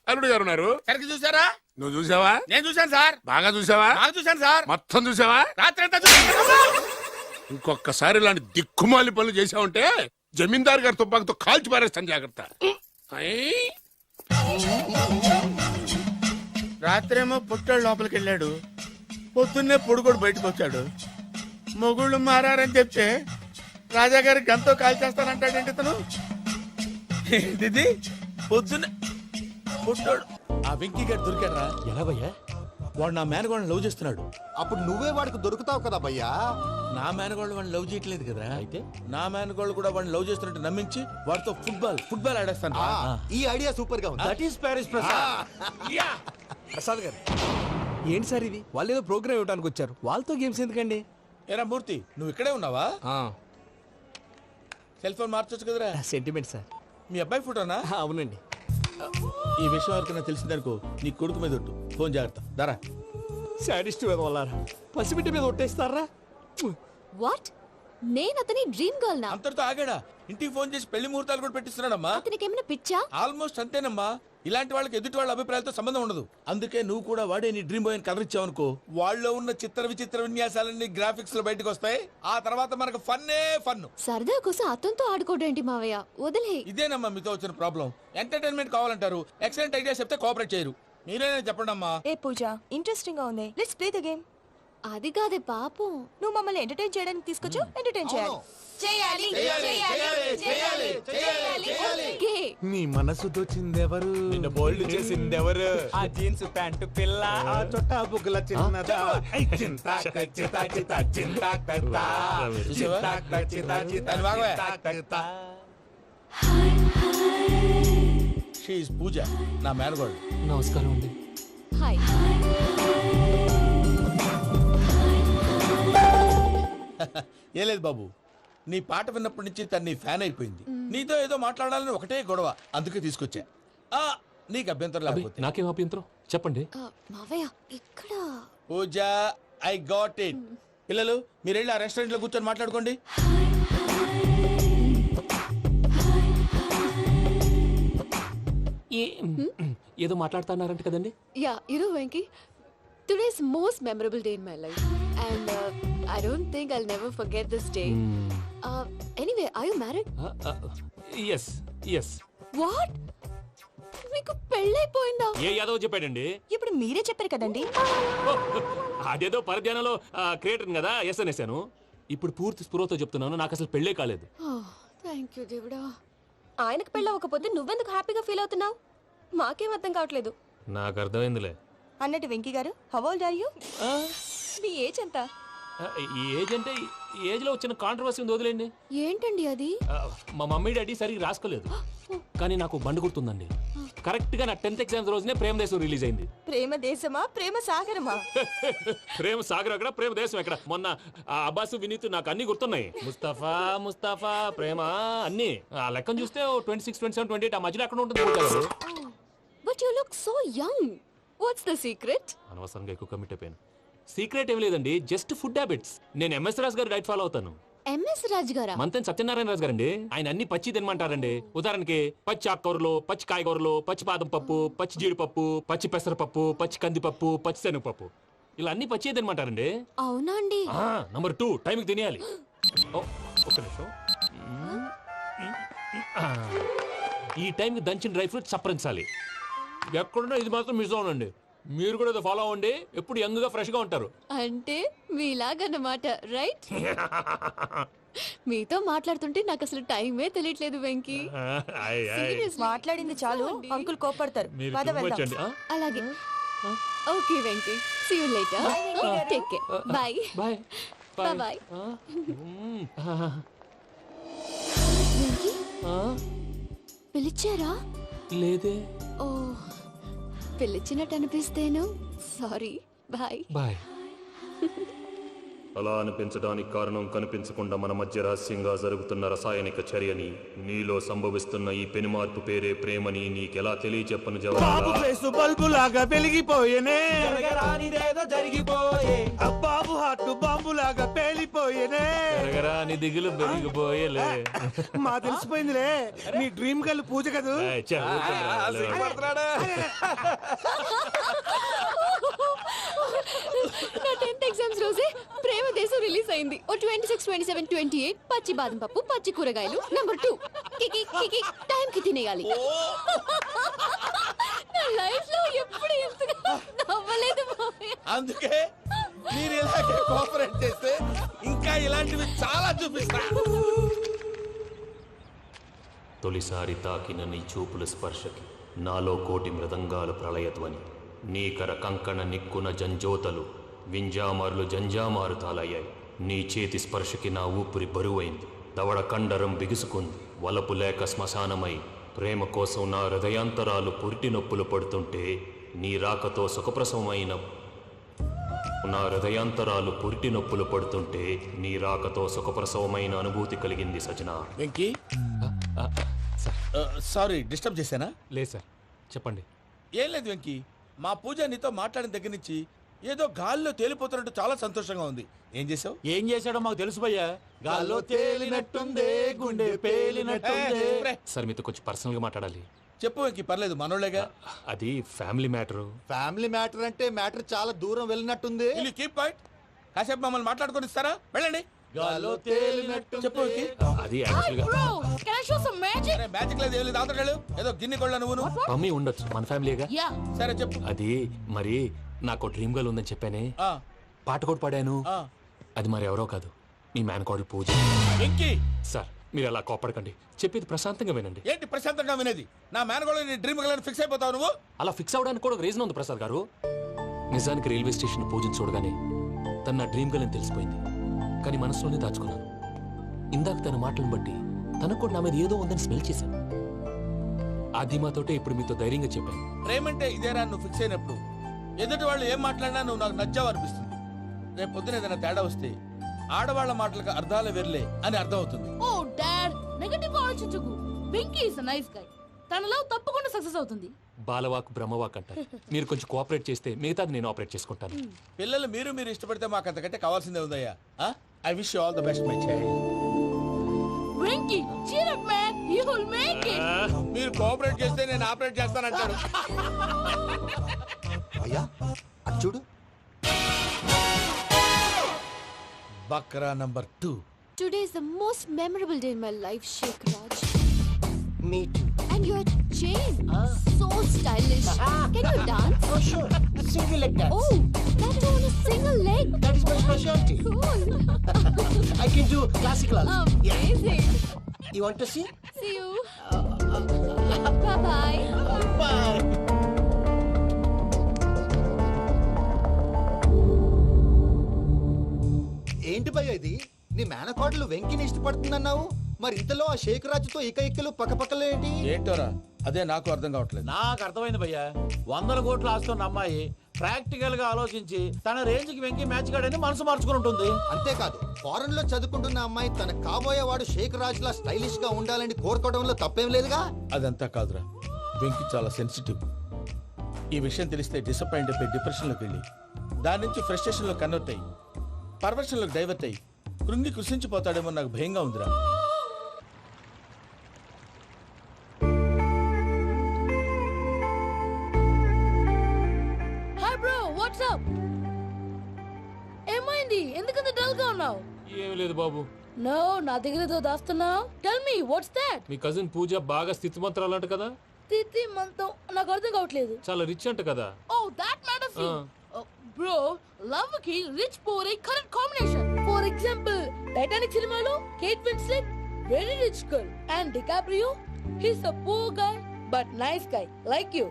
అల్లుడు గారు ఉన్నారు. సరికి చూసారా? నువ్వు చూసావా? నేను చూశాను సార్. బాగా చూసావా? బాగా చూశాను సార్. మొత్తం చూసావా? రాత్రి అంతా చూసాను. ఇంకొకసారి ఇలాంటి దిక్కుమాలి పనులు చేసావంటే జమీందారు గారి తుపాకుతో కాల్చి పారేస్తాను, జాగ్రత్త. రాత్రేమో పుట్టాడు లోపలికి వెళ్ళాడు, పొద్దున్నే పొడుగోడు బయటకు వచ్చాడు. మొగుళ్ళు మారని చెప్తే రాజాగారి గంతో కాల్చేస్తానంటాడేంటి ఇతను? ఏంటిది? పొద్దున్నే పుట్టాడు. ఆ వెంకీ గారు దొరికాడరా? ఎలా భయ్యా? వాడు నా మేనగోళ్ళని లవ్ చేస్తున్నాడు. అప్పుడు నువ్వే వాడికి దొరుకుతావు కదా భయ్యా. నా మేనగోళ్ళు వాడిని లవ్ చేయట్లేదు కదరా. అయితే నా మేనగోళ్ళు కూడా వాడిని లవ్ చేస్తున్నట్టు నమ్మించి వాడితో ఫుట్బాల్ ఆడేస్తాను. ఈ ఐడియా సూపర్ గా ఉంది. దట్ ఈస్ ప్యారిస్ ప్రసాద్ గారు, ఏంటి సార్ ఇది? వాళ్ళు ఏదో ప్రోగ్రామ్ ఇవ్వడానికి వచ్చారు, వాళ్ళతో గేమ్స్ ఎందుకండి? ఏరా మూర్తి, నువ్వు ఇక్కడే ఉన్నావా? సెల్ ఫోన్ మార్చొచ్చు కదరా. Sentiment sir. మీ అబ్బాయి ఫోటోనా? అవునండి. ఈ విషయం ఎవరికైనా తెలిసిందనుకో నీ కొడుకు మీద ఒట్టు. ఫోన్ జాగ్రత్త. దారా. సాడిస్ట్ మీద వాళ్ళారా, పసిబిడ్డ మీద ఒట్టేస్తారా? వాట్? నేను అతని డ్రీమ్ గర్ల్ నా? అంతటితో ఆగాడా? ఇంటికి ఫోన్ చేసి పెళ్లి ముహూర్తాలు కూడా పెట్టిస్తున్నాడమ్మా. అతనికి ఏమైనా పిచ్చా? ఆల్మోస్ట్ అంతేనమ్మా. ఇలాంటి వాళ్ళకి ఎదుటి వాళ్ళ అభిప్రాయాలతో సంబంధం ఉండదు. అందుకే నువ్వు కూడా వాడే నీ డ్రీమ్ బాయ్ కలర్ ఇచ్చావనుకో, వాళ్ళలో ఉన్న చిత్ర విచిత్ర విన్యాసాలన్నీ గ్రాఫిక్స్ లో బయటకు వస్తాయి. ఆ తర్వాత మనకు ఫన్నే ఫన్. సరదా కోసం అతనితో ఆడుకోవడేంటి మావయ్య? వదిలే. ఇదేనమ్మా మీతో వచ్చిన ప్రాబ్లం. ఎంటర్టైన్మెంట్ కావాలంటారు, ఎక్సలెంట్ ఐడియా చెప్తే కోఆపరేట్ చేయరు. మీరేనా చెప్పండి అమ్మా. ఏ పూజ, ఇంట్రెస్టింగ్ గా ఉంది. Let's play the game. అది కాదే పాపం. నువ్వు మమ్మల్ని ఎంటర్టైన్ చేయడానికి తీసుకొచ్చు, ఎంటర్టైన్ చేయాలి. ఓకే. నీ మనసు దోచిందెవరు నిన్న బోల్డ్ చేసిందెవరు ఆ జీన్స్ ప్యాంటు పిల్ల ఆ చొట్టా బుగ్గల చిన్నదా షీఈ్ పూజ, నా మేనగోడు. నమస్కారం అండి. హాయ్. ఏ లేదు బాబు, నీ పాట విన్నప్పటి నుంచి తను నీ ఫ్యాన్ అయిపోయింది. నీతో ఏదో మాట్లాడాలని ఒకటే గొడవ, అందుకే తీసుకొచ్చా. ఆ, నీకు అభ్యంతరం లేకపోతే. నాకేం అభ్యంతరం చెప్పండి. మావయ్య ఇక్కడ. పూజ, ఐ గాట్ ఇట్. పిల్లలు మీరు వెళ్ళి ఆ రెస్టారెంట్ లో కూర్చొని మాట్లాడుకోండి. ఏదో మాట్లాడుతున్నారంట కదండి. Yeah, Venky, today's most memorable day in my life and I don't think I'll never forget this day. Anyway, are you married? Yes yes. What? మీకు పెళ్ళైపోయిందా? ఏ యాదవ్ చెప్పాడండి? ఇప్పుడు మీరే చెప్పారు కదండి. అదేదో పరధ్యానంలో క్రియేటర్ కదా ఎస్ అనేసాను. ఇప్పుడు పూర్తి స్పృహతో చెప్తున్నాను, నాకు అసలు పెళ్ళే కాలేదు. థ్యాంక్ యూ దేవుడా. ఆయనకు పెళ్ళవకపోతే నువ్వెందుకు హ్యాపీగా ఫీల్ అవుతున్నావు? మాకేం అర్థం కావట్లేదు. నాకు అర్థమైందిలే. అన్నట్టు వెంకీ గారు, హౌ ఓల్డ్ ఆర్ యు? మీ ఏజ్ ఎంత? ఈ ఏజ్ అంటే ఏజ్ లో వచ్చిన కాంట్రవర్సీ ఉంది, వదిలేండి. ఏంటండి అది? మా మమ్మీ డాడీ సరిగ్గా రాసుకోలేదు, కానీ నాకు బండి గుర్తుందండి. కరెక్ట్ గా నా 10th ఎగ్జామ్స్ రోజునే ప్రేమ దేశం రిలీజ్ అయింది. ప్రేమ దేశమా, ప్రేమ సాగరమా? ప్రేమ సాగర్ ఎక్కడ, ప్రేమ దేశం ఎక్కడ? మొన్న అబ్బాసు వినీత్ నాకు అన్ని గుర్తున్నాయి. ముస్తఫా ముస్తఫా ప్రేమ అన్ని ఆ లెక్కను చూస్తే 26, 27, 28 ఆ మధ్యలో ఎక్కడ ఉంటుంది. But you look so young. What's the secret? అనవసరంగా ఎక్కువ కమిట్ అయిపోయాను. సీక్రెట్ ఏం లేదండి, జస్ట్ ఫుడ్ హ్యాబిట్స్. నేను ఎంఎస్ రాజు గారు డైట్ ఫాలో అవుతాను. ఎంఎస్ రాజు గారా? మంతెన్ సత్యనారాయణ రాజు గారండి. ఆయన అన్ని పచ్చి తినమంటారండి. ఉదాహరణకి పచ్చి ఆకుకూరలు, పచ్చి కాయగూరలు, పచ్చి బాదం పప్పు, పచ్చి జీడిపప్పు, పచ్చి పెసరపప్పు, పచ్చి కందిపప్పు, పచ్చి శనగపప్పు, ఇలా అన్ని పచ్చి తినమంటారండి. అవునా అండి? నంబర్ 2, టైంకి తినేయాలి. ఒక్క నిమిషం. ఈ టైంకి దంచిన డ్రై ఫ్రూట్స్ సప్పరించాలి. ఎక్కడున్నా ఇది మాత్రం మిస్ అవునండి. మీరు కూడా ఫాలో అవ్వండి, ఎప్పుడు యంగ్ గా ఫ్రెష్ గా ఉంటారు. అంటే మీలాగన్నమాట, రైట్? మీతో మాట్లాడుతుంటే నాకు అసలు టైమే తెలియట్లేదు వెంకీ. మాట్లాడింది చాలు, అంకుల్ కోపడతారు. పద వెళ్దాం. అలాగే. Okay Venky, see you later. Take care. Bye bye bye. Venky, పిలిచారా? లేదే. ఓ, పిలిచినట్టు అనిపిస్తేను సారీ. Bye bye. అలా అనిపించడానికి కారణం కనిపించకుండా మన మధ్య రహస్యంగా జరుగుతున్న రసాయనిక చర్యని, నీలో సంభవిస్తున్న ఈ పెనుమార్పు పేరే ప్రేమని నీకెలా తెలియచెప్పను జవాబు. బల్బు లాగా వెలిగిపోయేనే, జరిగిపోయే బాబు హార్ట్ బాంబు లాగా పేలిపోయేనే. నీ దిగులు పెరిగిపోయేలే. మా తెలిసిపోయిందిలే, నీ డ్రీమ్ గర్ల్ పూజ కదా. నా 10th ఎగ్జామ్స్ రోజే ప్రేమ దేశం రిలీజ్ అయింది. ఓ 26, 27, 28 పచ్చి బాదం పప్పు, పచ్చి కూరగాయలు. నంబర్ 2, కికి కికి టైం కి తినేయాలి. నా లైఫ్ లో ఎప్పుడు ఇంతగా నవ్వలేదు మావయ్య. అందుకే మీరు ఇలాగే కోఆపరేట్ చేస్తే ఇంకా ఇలాంటివి చాలా చూపిస్తా. తొలిసారి తాకిన నీ చూపుల స్పర్శకి నాలో కోటి మృదంగాలు ప్రళయధ్వని. నీకర కంకణ నిక్కున జంజోతలు వింజామారులు జంజామారు తాలయ్యాయి. నీ చేతి స్పర్శకి నా ఊపిరి బరువైంది. దవడ కండరం బిగుసుకుంది. వలపు లేక శ్మశానమై ప్రేమ కోసం నా హృదయాంతరాలు పురిటి నొప్పులు పడుతుంటే, నీ రాకతో సుఖప్రసవమైన నా హృదయాంతరాలు పురిటి నొప్పులు పడుతుంటే, నీ రాకతో సుఖప్రసవమైన అనుభూతి కలిగింది సజనా. వెంకీ, సారీ డిస్టర్బ్ చేశానా? లేదు సార్, చెప్పండి. ఏం లేదు వెంకీ, మా పూజ నీతో మాట్లాడిన దగ్గర నుంచి ఏదో గాల్లో తేలిపోతున్నట్టు చాలా సంతోషంగా ఉంది. ఏం చేసావు? ఏం చేశాడో మాకు తెలుసు భయ్యా. గాల్లో తేలినట్టుందే, గుండె పేలినట్టుందే. సార్ మీతో కొంచెం పర్సనల్ గా మాట్లాడాలి. చెప్పు వెంకీ, పర్లేదు, మనోళ్ళేగా. అది ఫ్యామిలీ మ్యాటర్. ఫ్యామిలీ మ్యాటర్ అంటే మ్యాటర్ చాలా దూరం వెళ్ళినట్టుంది. Keep point. కాసేపు మమ్మల్ని మాట్లాడుకొని ఇస్తారా? వెళ్ళండి. గాల్లో తేలినట్టు చెప్పు వెంకీ. అది యాక్చువల్ గా Can I show some magic? Magic లేదు, ఏం లేదు, ఆతడాలు ఏదో గిన్నె కొళ్ళ నువ్వు. మమ్మీ ఉండొచ్చు, మన ఫ్యామిలీగా. Yeah. సరే చెప్పు. అది మరి నాకు డ్రీమ్ గర్ల్ ఉందని చెప్పానే, పాట కూడా పాడాను. అది మరి ఎవరో కాదు, మీ మేనకోడలు పూజ. వెంకీ సార్ మీరు అలా కోపడకండి, చెప్పేది ప్రశాంతంగా వినండి. ఏంటి ప్రశాంతంగా వినేది? నా మేనగోళ నీ డ్రీమ్ గర్ల్ ఫిక్స్ అయిపోతావు నువ్వు. అలా ఫిక్స్ అవడానికి కూడా ఒక రీజన్ ఉంది ప్రసాద్ గారు. నిజానికి రైల్వే స్టేషన్ పూజను చూడగానే తన నా డ్రీమ్ గర్ల్ అని తెలిసిపోయింది. కానీ మనసులోనే దాచుకున్నాను. ఇందాక తన మాటలను బట్టి తనకు కూడా నా మీద ఏదో ఉందని స్మెల్ చేశాను. ఆ ధీమాతోటే ఇప్పుడు మీతో ధైర్యంగా చెప్పాను. ప్రేమంటే ఇదేరా నువ్వు ఫిక్స్ అయినప్పుడు. ఎదుటి వాళ్ళు ఏం మాట్లాడినా నువ్వు నాకు నచ్చావు అనిపిస్తుంది. రేపు పొద్దున ఏదైనా తేడా వస్తే ఆడవాళ్ల మాటలకు అర్థాలే వెర్లే అని అర్థం అవుతుంది. ఓ డాడ్, నెగటివ్ ఆలోచించకు. Venky is a nice guy. తన లవ్ తప్పకుండా సక్సెస్ అవుతుంది. బాలవాక్ బ్రహ్మవాక్ అంటారు. మీరు కొంచెం కోఆపరేట్ చేస్తే మిగతాది నేను ఆపరేట్ చేసుకుంటాను. పిల్లలు మీరు ఇష్టపడితే మాకు అంతకంటే కావాల్సిందే ఉందయ్యా. I wish you all the best my child. Venky cheer up man, you will make it. మీరు కోఆపరేట్ చేస్తే నేను ఆపరేట్ చేస్తానంటాడు. అయ్యా అది చూడు. Bakra number 2. Today is the most memorable day in my life, Sheikh Raj. Me too. And your chain, so stylish. Can you dance? Oh sure. Single leg dance. Oh, that is on a single leg. That is my specialty. Cool. I can do classical also. Amazing. You want to see? See you. Bye bye. Bye. ఏంటి భయ్య ఇది? నీ మేనకోడలు వెంకిని ఇష్టపడుతుందన్నావు, మరి ఇంతలో ఆ షేక్ రాజుతో ఇకలు పక్కపక్కలో ఏంటి? ఏంటోరా అదే నాకు అర్థం కావట్లేదు. నాకు అర్థమైంది భయ్యా. 100 కోట్లు ఆస్తున్న అమ్మాయి ప్రాక్టికల్ గా ఆలోచించి తన రేంజ్ కి వెంకి మ్యాచ్ కాడని మనసు మార్చుకుని ఉంటుంది. అంతేకాదు, ఫారెన్ లో చదువుకుంటున్న అమ్మాయి తన కాబోయేవాడు షేక్ రాజులా స్టైలిష్ గా ఉండాలని కోరుకోవడంలో తప్పేం లేదుగా. అదంతా కాదురా, వెంకి చాలా సెన్సిటివ్. ఈ విషయం తెలిస్తే డిసప్పాయింట్ అయిపోయి డిప్రెషన్ లోకి వెళ్ళి దాని నుంచి ఫ్రస్ట్రేషన్ లో కన్వర్ట్ అయ్యి పర్వర్షన్ లోకి డైవర్ట్ అయ్యి కృంగి కృషించిపోతాడేమో నాకు భయంగా ఉందిరా. Hi bro, what's up? ఏమైంది? ఎందుకంత డల్ గా ఉన్నావు? ఏమీ లేదు బాబు. నో, నా దగ్గర ఏదో దాస్తున్నావు. Tell me, what's that? మీ కజిన్ పూజ బాగా స్థితి మంత్రాలు అంట కదా. తిత్తి మంతం నాకు అర్థం కావట్లేదు. చాలా రిచ్ అంట కదా. Oh, that matter of you. Bro, love కి rich poor correct combination. For example, Titanic సినిమాలో Kate Winslet very rich girl and DiCaprio he's a poor guy but nice guy like you.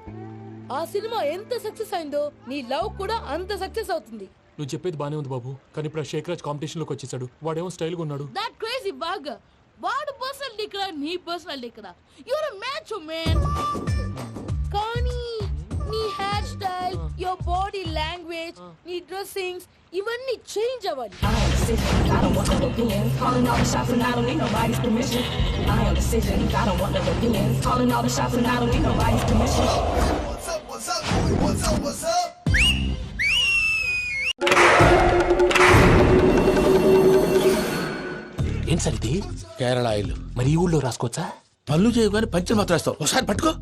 ఆ సినిమా ఎంత సక్సెస్ అయిందో నీ లవ్ కూడా అంత సక్సెస్ అవుతుంది. నువ్వు చెప్పేది బానే ఉంది బాబు, కానీ ఇప్పుడు షేక్ రాజ్ కాంపిటీషన్ లోకి వచ్చేసాడు. వాడేమో స్టైల్ గా ఉన్నాడు. దట్ క్రేజీ బాగ్. వాడు పర్సనల్ ఇక్కడ, నీ పర్సనల్ ఇక్కడ. You are a match man. కానీ నీ hair style, your body language, నీ డ్రెస్సింగ్స్ ఇవన్నీ చేంజ్ అవ్వాలి. ఏం సార్ ఇది? కేరళ ఆయిల్. మరి ఈ ఊళ్ళో రాసుకోవచ్చా? పళ్ళు చేయగానే పంచర్ మాత్రం వేస్తావు. ఒకసారి పట్టుకో.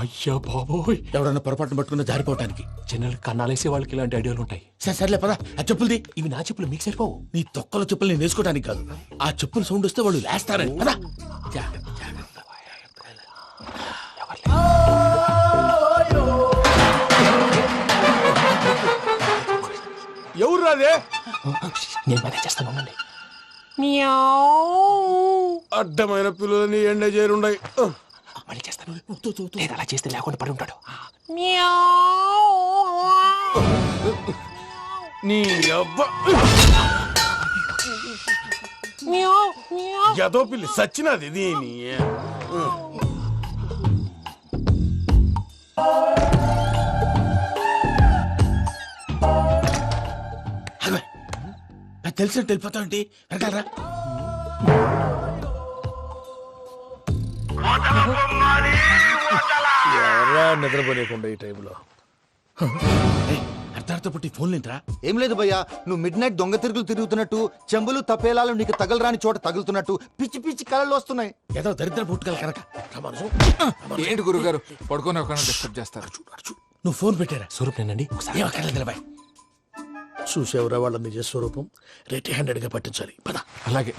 అయ్యా బాబోయ్, ఎవడన్నా పొరపాటున పట్టుకున్న జారిపోవటానికి. జనరల్ కన్నాలేసే వాళ్ళకి ఇలాంటి ఐడియాలు ఉంటాయి. సర్లే పదా, ఆ చెప్పులది. ఇవి నా చెప్పులు మీకు సరిపోవు. నీ తొక్కల చెప్పులు నేను వేసుకోవడానికి కాదు, ఆ చెప్పులు సౌండ్ వస్తే వాళ్ళు లేస్తారని. పదా. ఎవరు రాదే? నేను మేనేజ్ చేస్తాను, ఉండండి. అడ్డమైన పిల్లలని ఎండ చేరుండయి. మళ్ళీ చేస్తాను. లేదు, అలా చేస్తే లేకుండా పడి ఉంటాడు. నీ అబ్బా ఎదో పిల్లి సచ్చినది దీని. తెలిసినట్టు వెళ్ళిపోతావుంటి వెనకాలరా. ఎవరా నిద్రపోలేకుండా ఈ టైంలో అర్ధార్థ పుట్టి ఫోన్ లేంట్రా. ఏం లేదు భయ్యా, నువ్వు మిడ్ నైట్ దొంగ తిరుగులు తిరుగుతున్నట్టు, చెంబులు తపేలాలు నీకు తగలరాని చోట తగులుతున్నట్టు పిచ్చి పిచ్చి కళలు వస్తున్నాయి. ఏదో దరిద్ర పుట్టుకల కనుక. ఏంటి గురుగారు పడుకొని ఒక డిస్టర్బ్ చేస్తారు? నువ్వు ఫోన్ పెట్టారా? స్వరూప్ నేనండి. నిలబాయ్. చూసేవరా వాళ్ళ నిజ స్వరూపం. రెట్టి హ్యాండెడ్ గా పట్టించాలి. పద. అలాగే.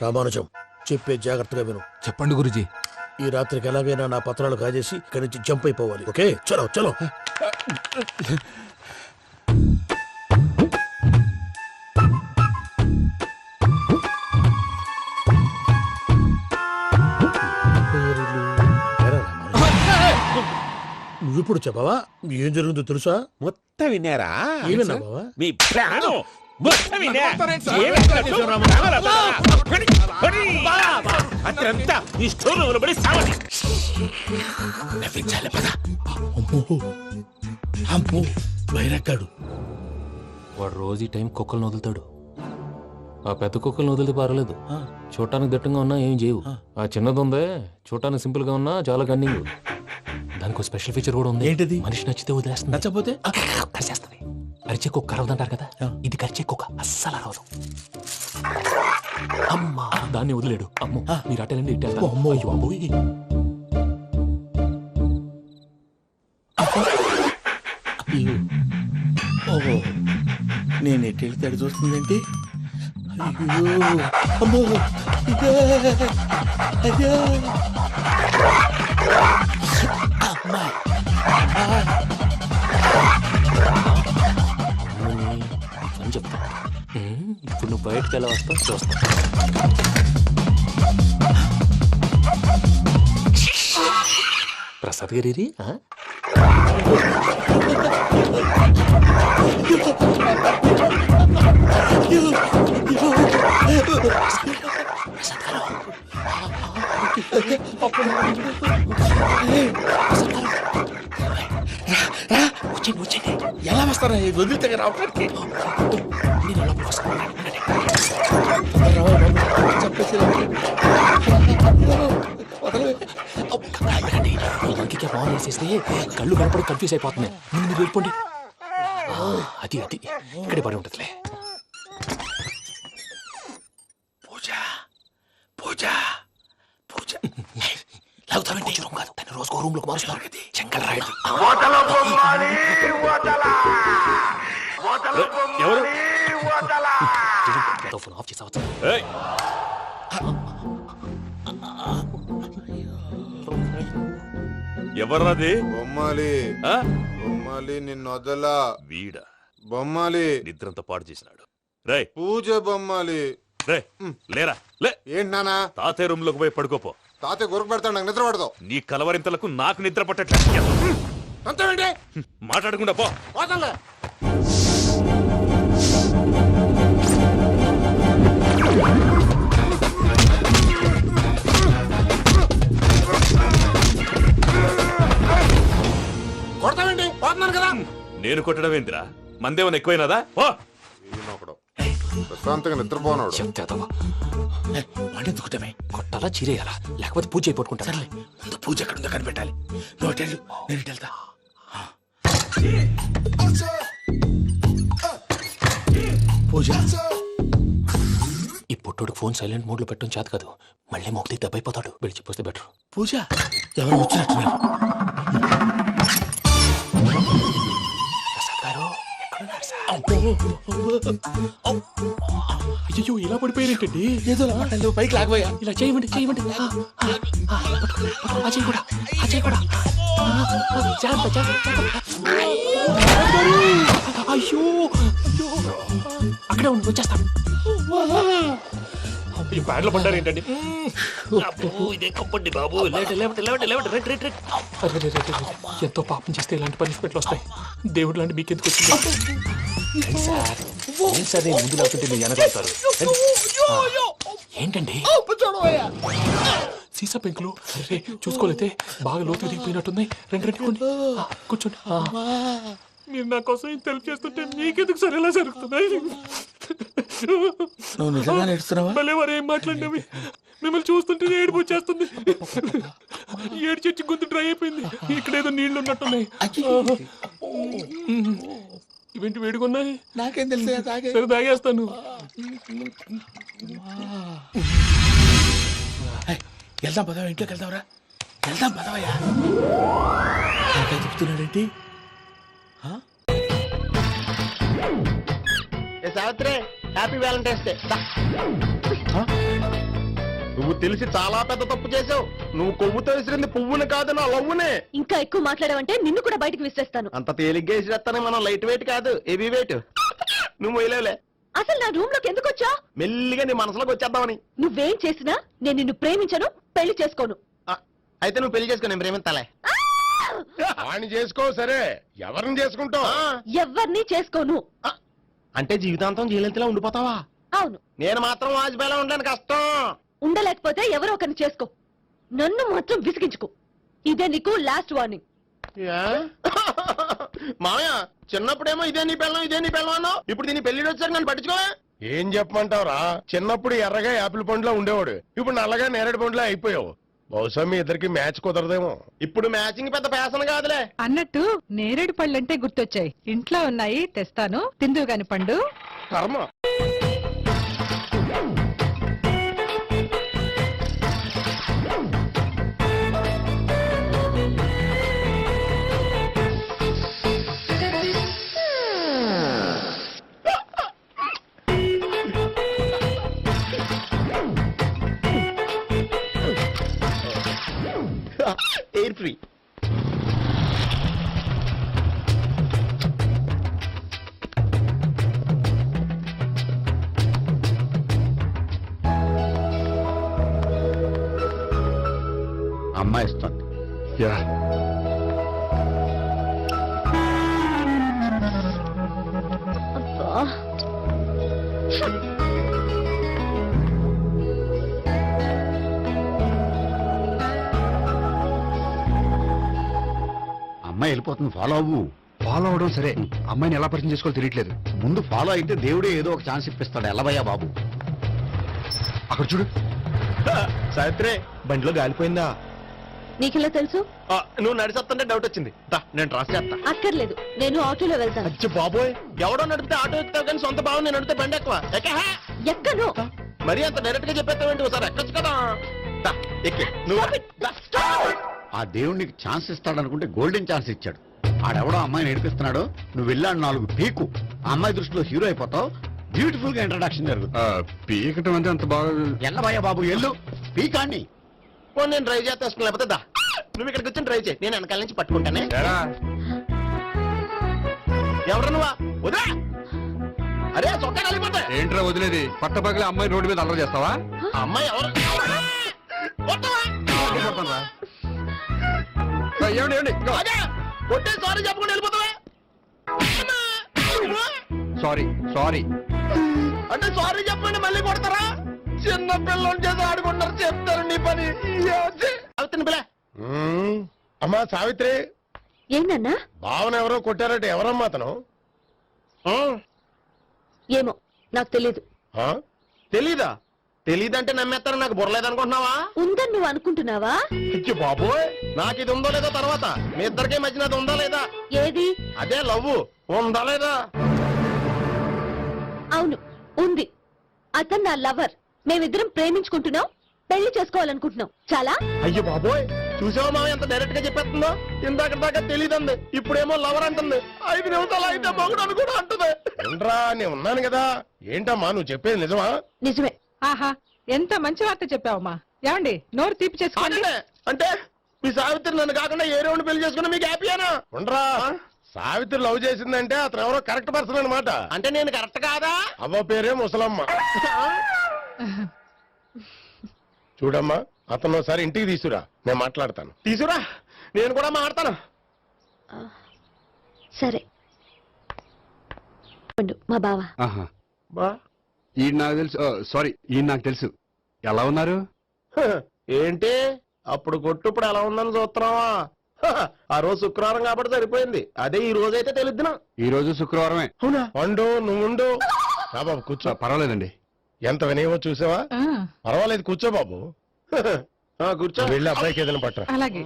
రామానుజం చెప్పే జాగ్రత్తగా విను. చెప్పండి గురుజీ. ఈ రాత్రికి ఎలాగైనా నా పత్రాలు కాజేసి ఇక్కడి నుంచి జంప్ అయిపోవాలి. ఓకే, చలో చలో. నువ్విప్పుడు చెప్పవా ఏం జరుగుతుందో తెలుసా? మొత్తం విన్నారా? ఏమన్నా బావా? మీ ప్లాన్ మొత్తం విన్నా? అత్రంతా ఈ స్టోర్ రూమ్ లో పడి సావండి. నవ్వించాలి పద. అమ్మో అమ్మో బైరక్కాడు. వాడు రోజు ఈ టైం కుక్కలను వదులుతాడు. ఆ పెద్ద కుక్కలను వదిలితే పర్వాలేదు, చూడటానికి దట్టంగా ఉన్నా ఏం చేయవు. ఆ చిన్నది ఉందే, చూడటానికి సింపుల్ గా ఉన్నా చాలా కన్నింగ్. దానికి ఒక స్పెషల్ ఫీచర్ కూడా ఉంది. ఏంటిది? మనిషి నచ్చితే వదిలేస్తుంది, నచ్చపోతే కరిచేస్తుంది. అరిచే కుక్క అరవదంటారు కదా, ఇది కరిచే కుక్క అస్సలు అరవదు. అమ్మా దాన్ని వదిలేడు. అమ్మో మీరు అటెండి ఇటు వెళ్తారు. అమ్మో అయ్యో అబ్బోయ్. ఓహో నేను ఎటు వెళ్తాడు చూస్తుందంటే అయ్యో అమ్మో అయ్యో అమ్మా అని చెప్తా. ఇప్పుడు నువ్వు బయటకు ఎలా వస్తావు చూస్తా. ప్రసాద్ గారి ఎలా వస్తారా వదిలితే రావడానికి? ఇంకే బాగా వేసేస్తే కళ్ళు కనపడి కన్ఫ్యూజ్ అయిపోతున్నాయి. మీరు వెళ్ళిపోండి. అది అది ఇక్కడే పడి ఉంటుందిలే. పూజ పూజ పూజ లాగుతామంటే రూమ్ కాదు, దాన్ని రోజుకో రూమ్ లోకి మారుస్తారు. చెంగల్ రాయడం ఫోన్ ఆఫ్ చేసావచ్చు. ఎవర్రాది? బొమ్మాలి బొమ్మాలి నిన్ను వదలా. వీడ బొమ్మాలి నిద్రంతా పాడు చేసినాడు. రే పూజ బొమ్మాలి. రే లేరా లే. ఏంటి నానా? తాతయ్య రూమ్ లోకి పోయి పడుకోపో. తాతయ్య గురకు పెడతాడు, నాకు నిద్ర పడతావు. నీ కలవరింతలకు నాకు నిద్ర పట్టట్లేదు. అంతేంటి మాట్లాడకుండా పో. పోతాలే. కొడతావేంటి? పోతున్నాను కదా. నేను కొట్టడం ఏంటిరా? మందేమన్నా ఎక్కువైనదా? ఓ ప్రశాంతంగా నిద్రపోనాడు. వాడెందుకుంటామే? కొట్టాలా చీరేయాలా లేకపోతే పూజ అయిపోట్టుకుంటా. సర్లే ముందు పూజ ఎక్కడ ఉందో కనిపెట్టాలి. నువ్వు వెళ్ళు, నేను ఇటు వెళ్తా. పూజ ఈ పొట్టుడికి ఫోన్ సైలెంట్ మోడ్ లో పెట్టడం చేత కాదు, మళ్ళీ మొక్కి దెబ్బైపోతాడు. వెళ్ళి చెప్పొస్తే బెటర్. పూజ ఎవరు వచ్చినట్టున్నారు? ప్రసాద్ గారు ఎక్కడున్నారు సార్? అయ్యో ఇలా పడిపోయారేంటండి? ఏదో మాటలు పైకి లాగబోయా. ఇలా చేయమండి చేయమండి. ఆ చేయి కూడా ఆ చేయి కూడా. జాగ్రత్త జాగ్రత్త. అయ్యో అయ్యో అక్కడే ఉండి వచ్చేస్తాను. ఈ బ్యాగ్ లో పడ్డారు ఏంటండి? ఇదే కప్పండి బాబు. ఎంతో పాపం చేస్తే ఇలాంటి పనిష్మెంట్లు వస్తాయి. దేవుడు లాంటి మీకెందుకు వచ్చింది సార్? ఏం సార్ నేను ముందు లేకుంటే మీరు వెనకాడతారు. ఏంటండి సీసా పెంకులు? అరే చూసుకోలేతే బాగా లోతు దిగిపోయినట్టున్నాయి. రెండు రెండు కొన్ని కూర్చోండి. మీరు నా కోసం ఇంత హెల్ప్ చేస్తుంటే మీకెందుకు సరే ఎలా జరుగుతున్నాయి? నువ్వు నిజంగా నేర్చుతున్నావా? మళ్ళీ వారు ఏం మాట్లాడినవి? మిమ్మల్ని చూస్తుంటే ఏడుపు వచ్చేస్తుంది. ఏడు చెట్టు గొంతు డ్రై అయిపోయింది. ఇక్కడ ఏదో నీళ్లు ఉన్నట్టున్నాయి. ఇవేంటి వేడుకున్నాయి? నాకేం తెలుసు, సరే తాగేస్తాను. వెళ్దాం పదవా, ఇంట్లోకి వెళ్దాంరా. వెళ్దాం పదవయ్యా. నాకై చెప్తున్నాడేంటి? Savitri happy valentine's day. నువ్వు తెలిసి చాలా పెద్ద తప్పు చేసావు. నువ్వు కొవ్వుతో విసిరింది పువ్వుని కాదు, నా లవ్వునే. ఇంకా ఎక్కువ మాట్లాడావంటే నిన్ను కూడా బయటికి విసిరేస్తాను. అంత తేలిగ్గా విసిరేస్తానే, మనం లైట్ వెయిట్ కాదు, హెవీ వెయిట్. నువ్వు మొయ్యలేవులే. అసలు నా రూమ్ లోకి ఎందుకు వచ్చా? మెల్లిగా నీ మనసులోకి వచ్చేద్దామని. నువ్వేం చేసినా నేను నిన్ను ప్రేమించను, పెళ్లి చేసుకోను. అయితే నువ్వు పెళ్లి చేసుకో, నేను ప్రేమిస్తాలే. వాణ్ణి చేసుకో, సరే ఎవరిని చేసుకుంటావు? ఎవరిని చేసుకోను. అంటే జీవితాంతం జీలంతిలా ఉండిపోతావా? అవును. నేను మాత్రం వాజ్పేయిలా ఉండడానికి కష్టం. ఉండలేకపోతే ఎవరో ఒకరిని చేసుకో, నన్ను మాత్రం విసిగించుకో. ఇదే నీకు లాస్ట్ వార్నింగ్. మామయ్య, చిన్నప్పుడేమో ఇదే నీ పెళ్ళం ఇదే నీ పెళ్ళం అన్నావు, ఇప్పుడు దీని పెళ్లి వచ్చాక నన్ను పట్టించుకో. ఏం చెప్పమంటావురా? చిన్నప్పుడు ఎర్రగా యాపిల్ పండులో ఉండేవాడు, ఇప్పుడు నల్లగా నేరేడు పండులో అయిపోయావు. బహుశా మీ ఇద్దరికి మ్యాచ్ కుదరదేమో. ఇప్పుడు మ్యాచింగ్ పెద్ద ఫ్యాషన్ కాదులే. అన్నట్టు నేరేడు పళ్ళంటే గుర్తొచ్చాయి. ఇంట్లో ఉన్నాయి, తెస్తాను, తిందువు గాని పండు. కర్మ. Air free. అమ్మాయి ఇస్తుంది. అమ్మాయి వెళ్ళిపోతుంది, ఫాలో అవ్వు. ఫాలో అవడం సరే, అమ్మాయిని ఎలా పరిచయం చేసుకోవాలో తెలియట్లేదు. ముందు ఫాలో అయితే దేవుడే ఏదో ఒక ఛాన్స్ ఇప్పిస్తాడు. ఎలవయ్యా బాబు. అక్కడ చూడు. సావిత్రి, బండిలో గాలిపోయిందా? నీకెలా తెలుసు? నువ్వు నడిచేస్తుంటే డౌట్ వచ్చింది. నేను ట్రాస్ చేస్తా. అక్కర్లేదు, నేను ఆటోలో వెళ్తాను. అచ్చి బాబోయ్, ఎవడో నడిపితే ఆటో ఎక్కుతావు కానీ సొంత భావం నేను నడిపితే బండి ఎక్కువ. ఎక్కను. మరి అంత డైరెక్ట్ గా చెప్పేస్తావేంటి? ఒకసారి ఎక్కొచ్చు కదా. ఎక్కి నువ్వు. ఆ దేవుడు నీకు ఛాన్స్ ఇస్తాడనుకుంటే గోల్డెన్ ఛాన్స్ ఇచ్చాడు. ఆడెవడో అమ్మాయిని నడిపిస్తున్నాడు, నువ్వు వెళ్ళాడు 4 పీకు. ఆ అమ్మాయి దృష్టిలో హీరో అయిపోతావు. బ్యూటిఫుల్ గా ఇంట్రడక్షన్ జరుగుతుంది. పీకటం అంటే అంత బాగా. ఎల్లబయ్యా బాబు, ఎల్లు పీకాన్ని. నేను డ్రైవ్ చేస్తాను, లేకపోతే దా నువ్వు ఇక్కడికి వచ్చి డ్రైవ్ చేయి, నేను వెనకాల నుంచి పట్టుకుంటానే. ఎవరు నువ్వా? వదా. అరే చొక్కా కలిగిపోతా. ఏంట్రా వదిలేది? పట్టపగలే అమ్మాయి రోడ్డు మీద అల్లరి చేస్తావా? అమ్మాయి ఎవరు? కొట్టే సారీ చెప్పకుండా వెళ్ళిపోతావా? సారీ సారీ అంటే సారీ చెప్పండి మళ్ళీ కొడతారా? చిన్న పిల్లలు చేసి ఆడుకుంటారు, చెప్తారు నీ పని. పిల్ల అమ్మా సావిత్రి. ఏంటన్నా? భావన ఎవరో కొట్టారట, ఎవరమ్మా అతను? ఏమో నాకు తెలీదు. తెలీదా? తెలీదంటే నమ్మేస్తాను, నాకు బుర్రలేదనుకుంటున్నావా? ఉందని నువ్వు అనుకుంటున్నావా? ఇచ్చి బాబోయ్, నాకు ఇది ఉందో లేదో తర్వాత. మీ ఇద్దరికే మధ్యన అది ఉందా లేదా? ఏది? అదే లవ్ ఉందా లేదా? అవును, ఉంది. అతను నా లవర్. మేమిద్దరం ప్రేమించుకుంటున్నాం, పెళ్లి చేసుకోవాలనుకుంటున్నాం. చాలా. అయ్యో బాబోయ్, చూసావా మా ఎంత డైరెక్ట్ గా చెప్పేస్తుందో? ఇందాక దాకా తెలీదండి, ఇప్పుడేమో లవర్ అంటుంది. 5 నిమిషాలు అయితే మగుడు కూడా అంటుంది. ఏంట్రా, నేను ఉన్నాను కదా. ఏంటమ్మా నువ్వు చెప్పేది నిజమా? నిజమే. ఆహా, ఎంత మంచి వార్త చెప్పావమ్మా. ఏమండి, నోరు తీపి చేసుకోండి. అంటే మీ సావిత్రి నన్ను కాకుండా ఏ రౌండ్ పెళ్లి చేసుకున్నా మీకు హ్యాపీయేనా? ఉండరా, సావిత్రి లవ్ చేసిందంటే అతను ఎవరో కరెక్ట్ పర్సన్ అనమాట. అంటే నేను కరెక్ట్ కాదా? అవ్వ పేరే ముసలమ్మ. చూడమ్మా, అతను ఒకసారి ఇంటికి తీసుకురా, నేను మాట్లాడతాను. తీసుకురా, నేను కూడా మాట్లాడతాను. సరే. మా బావ. ఈ నాకు తెలుసు. సారీ, ఈ నాకు తెలుసు. ఎలా ఉన్నారు? ఏంటి అప్పుడు కొట్టు ఇప్పుడు ఎలా ఉందని చూస్తున్నావా? ఆ రోజు శుక్రవారం కాబట్టి సరిపోయింది. అదే ఈ రోజు అయితే తెలుద్దునా. ఈ రోజు శుక్రవారమే. అవునా? వండు, నువ్వు ఉండు. బాబు కూర్చో. పర్వాలేదండి. ఎంత వినయమో చూసావా? పర్వాలేదు, కూర్చో బాబు. కూర్చో. వెళ్ళి అబ్బాయికి ఏదైనా పట్టరా. అలాగే.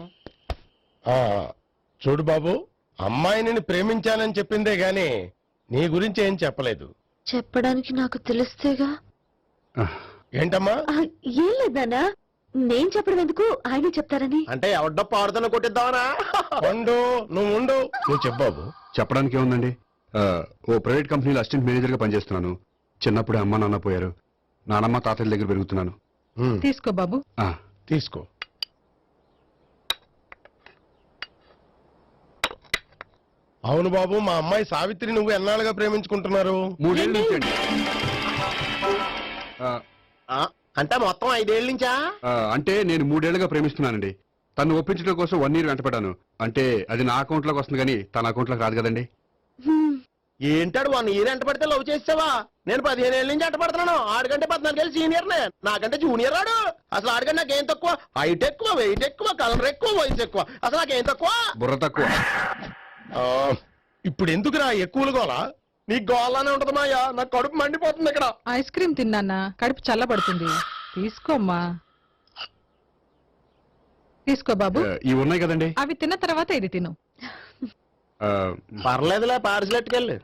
చూడు బాబు, అమ్మాయి నిన్ను ప్రేమించానని చెప్పిందే గాని నీ గురించి ఏం చెప్పలేదు. చెప్పడానికి నాకు తెలిస్తేగా. ఏంటమ్మా? ఏం లేదన్నా, నేను చెప్పడం ఎందుకు, ఆయన చెప్తారని. అంటే ఎవడ్డ పాడుతున్న కొట్టిద్దామనా? ఉండు, నువ్వు ఉండు. నువ్వు చెప్పు బాబు. చెప్పడానికి ఏముందండి, ఓ ప్రైవేట్ కంపెనీలో అసిస్టెంట్ మేనేజర్ గా పనిచేస్తున్నాను. చిన్నప్పుడే అమ్మ నాన్న పోయారు. నానమ్మ తాతయ్య దగ్గర పెరుగుతున్నాను. తీసుకో బాబు. తీసుకో. అవును బాబు, మా అమ్మాయి సావిత్రి నువ్వు ఎన్నాళ్ళుగా ప్రేమించుకుంటున్నారు? 3 ఏళ్ళ నుంచి అండి. అంటే మొత్తం 5 ఏళ్ళ నుంచా? అంటే నేను 3 ఏళ్ళుగా ప్రేమిస్తున్నానండి. తను ఒప్పించడం కోసం 1 year వెంటపడ్డాను. అంటే అది నా అకౌంట్ లోకి వస్తుంది కానీ తన అకౌంట్ లోకి రాదు కదండి. ఏంటాడు 1 year ఎంట పడితే లవ్ చేసావా? నేను 15 ఏళ్ళ నుంచి ఎంట పడుతున్నాను. ఆడికంటే 14 ఏళ్ళు సీనియర్ నే, నాకంటే జూనియర్ ఆడు. అసలు ఆడికంటే నాకేం తక్కువ? హైట్ ఎక్కువ, వెయిట్ ఎక్కువ, కలర్ ఎక్కువ, వయసు ఎక్కువ. అసలు నాకేం తక్కువ? బుర్ర తక్కువ. ఇప్పుడు ఎందుకురా ఎక్కువలు గోలా? నీకు గోలానే ఉంటది మాయా, నాకు కడుపు మండిపోతుంది ఇక్కడ. ఐస్ క్రీమ్ తిన్నానా, కడుపు చల్లబడుతుంది. తీసుకోమ్మా. తీసుకో బాబు. ఇవి ఉన్నాయి కదండి. అవి తిన్న తర్వాత ఇది తిను. పర్లేదులే, పార్సిల్ ఎట్టుకెళ్ళి.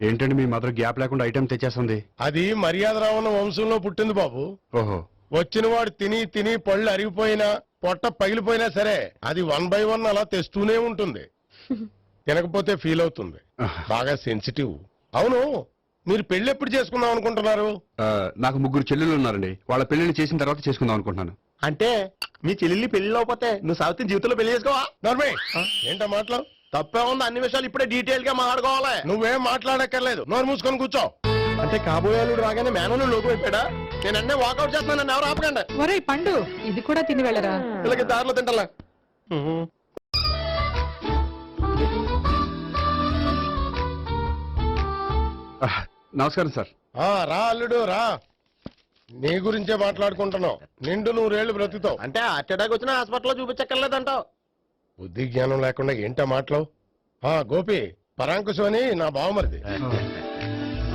ఏంటండి మీ మదర్ గ్యాప్ లేకుండా ఐటెం తెచ్చేస్తుంది? అది మర్యాద రావణ వంశంలో పుట్టింది బాబు. ఓహో. వచ్చిన వాడు తిని తిని పళ్ళు అరిగిపోయినా, పొట్ట పగిలిపోయినా సరే అది 1 by 1 అలా తెస్తూనే ఉంటుంది. తినకపోతే ఫీల్ అవుతుంది. బాగా సెన్సిటివ్. అవును, మీరు పెళ్లి ఎప్పుడు చేసుకుందాం అనుకుంటున్నారు? నాకు 3 చెల్లెలు ఉన్నారండి. వాళ్ళ పెళ్లిని చేసిన తర్వాత చేసుకుందాం అనుకుంటున్నాను. అంటే మీ చెల్లెల్ని పెళ్లి లేకపోతే నువ్వు సావిత్రి జీవితంలో పెళ్లి చేసుకోవా? నార్మే ఏంటో మాటలు తప్పే ఉంది. అన్ని విషయాలు ఇప్పుడే డీటెయిల్ గా మాట్లాడుకోవాలి. నువ్వేం మాట్లాడక్కర్లేదు, నోరు మూసుకొని కూర్చో. అంటే కాబోయేలు రాగానే మేనలు లోకి అయిపోయాడా? నేను అన్నీ వాకౌట్ చేస్తున్నాను, నన్ను ఎవరు ఆపకండి. ఒరేయ్ పండు, ఇది కూడా తిని వెళ్ళరా. వీళ్ళకి దారిలో తింటలా. నమస్కారం సార్. రా అల్లుడు రా. నీ గురించే మాట్లాడుకుంటున్నావు. నిండు 100 ఏళ్ళు బ్రతుకుతావు. అంటే హార్ట్ అటాక్ వచ్చినా హాస్పిటల్లో చూపించక్కర్లేదంటావు. బుద్ధి జ్ఞానం లేకుండా ఏంటో మాటలు. గోపి, పరాంకుశం అని నా బావమరిది.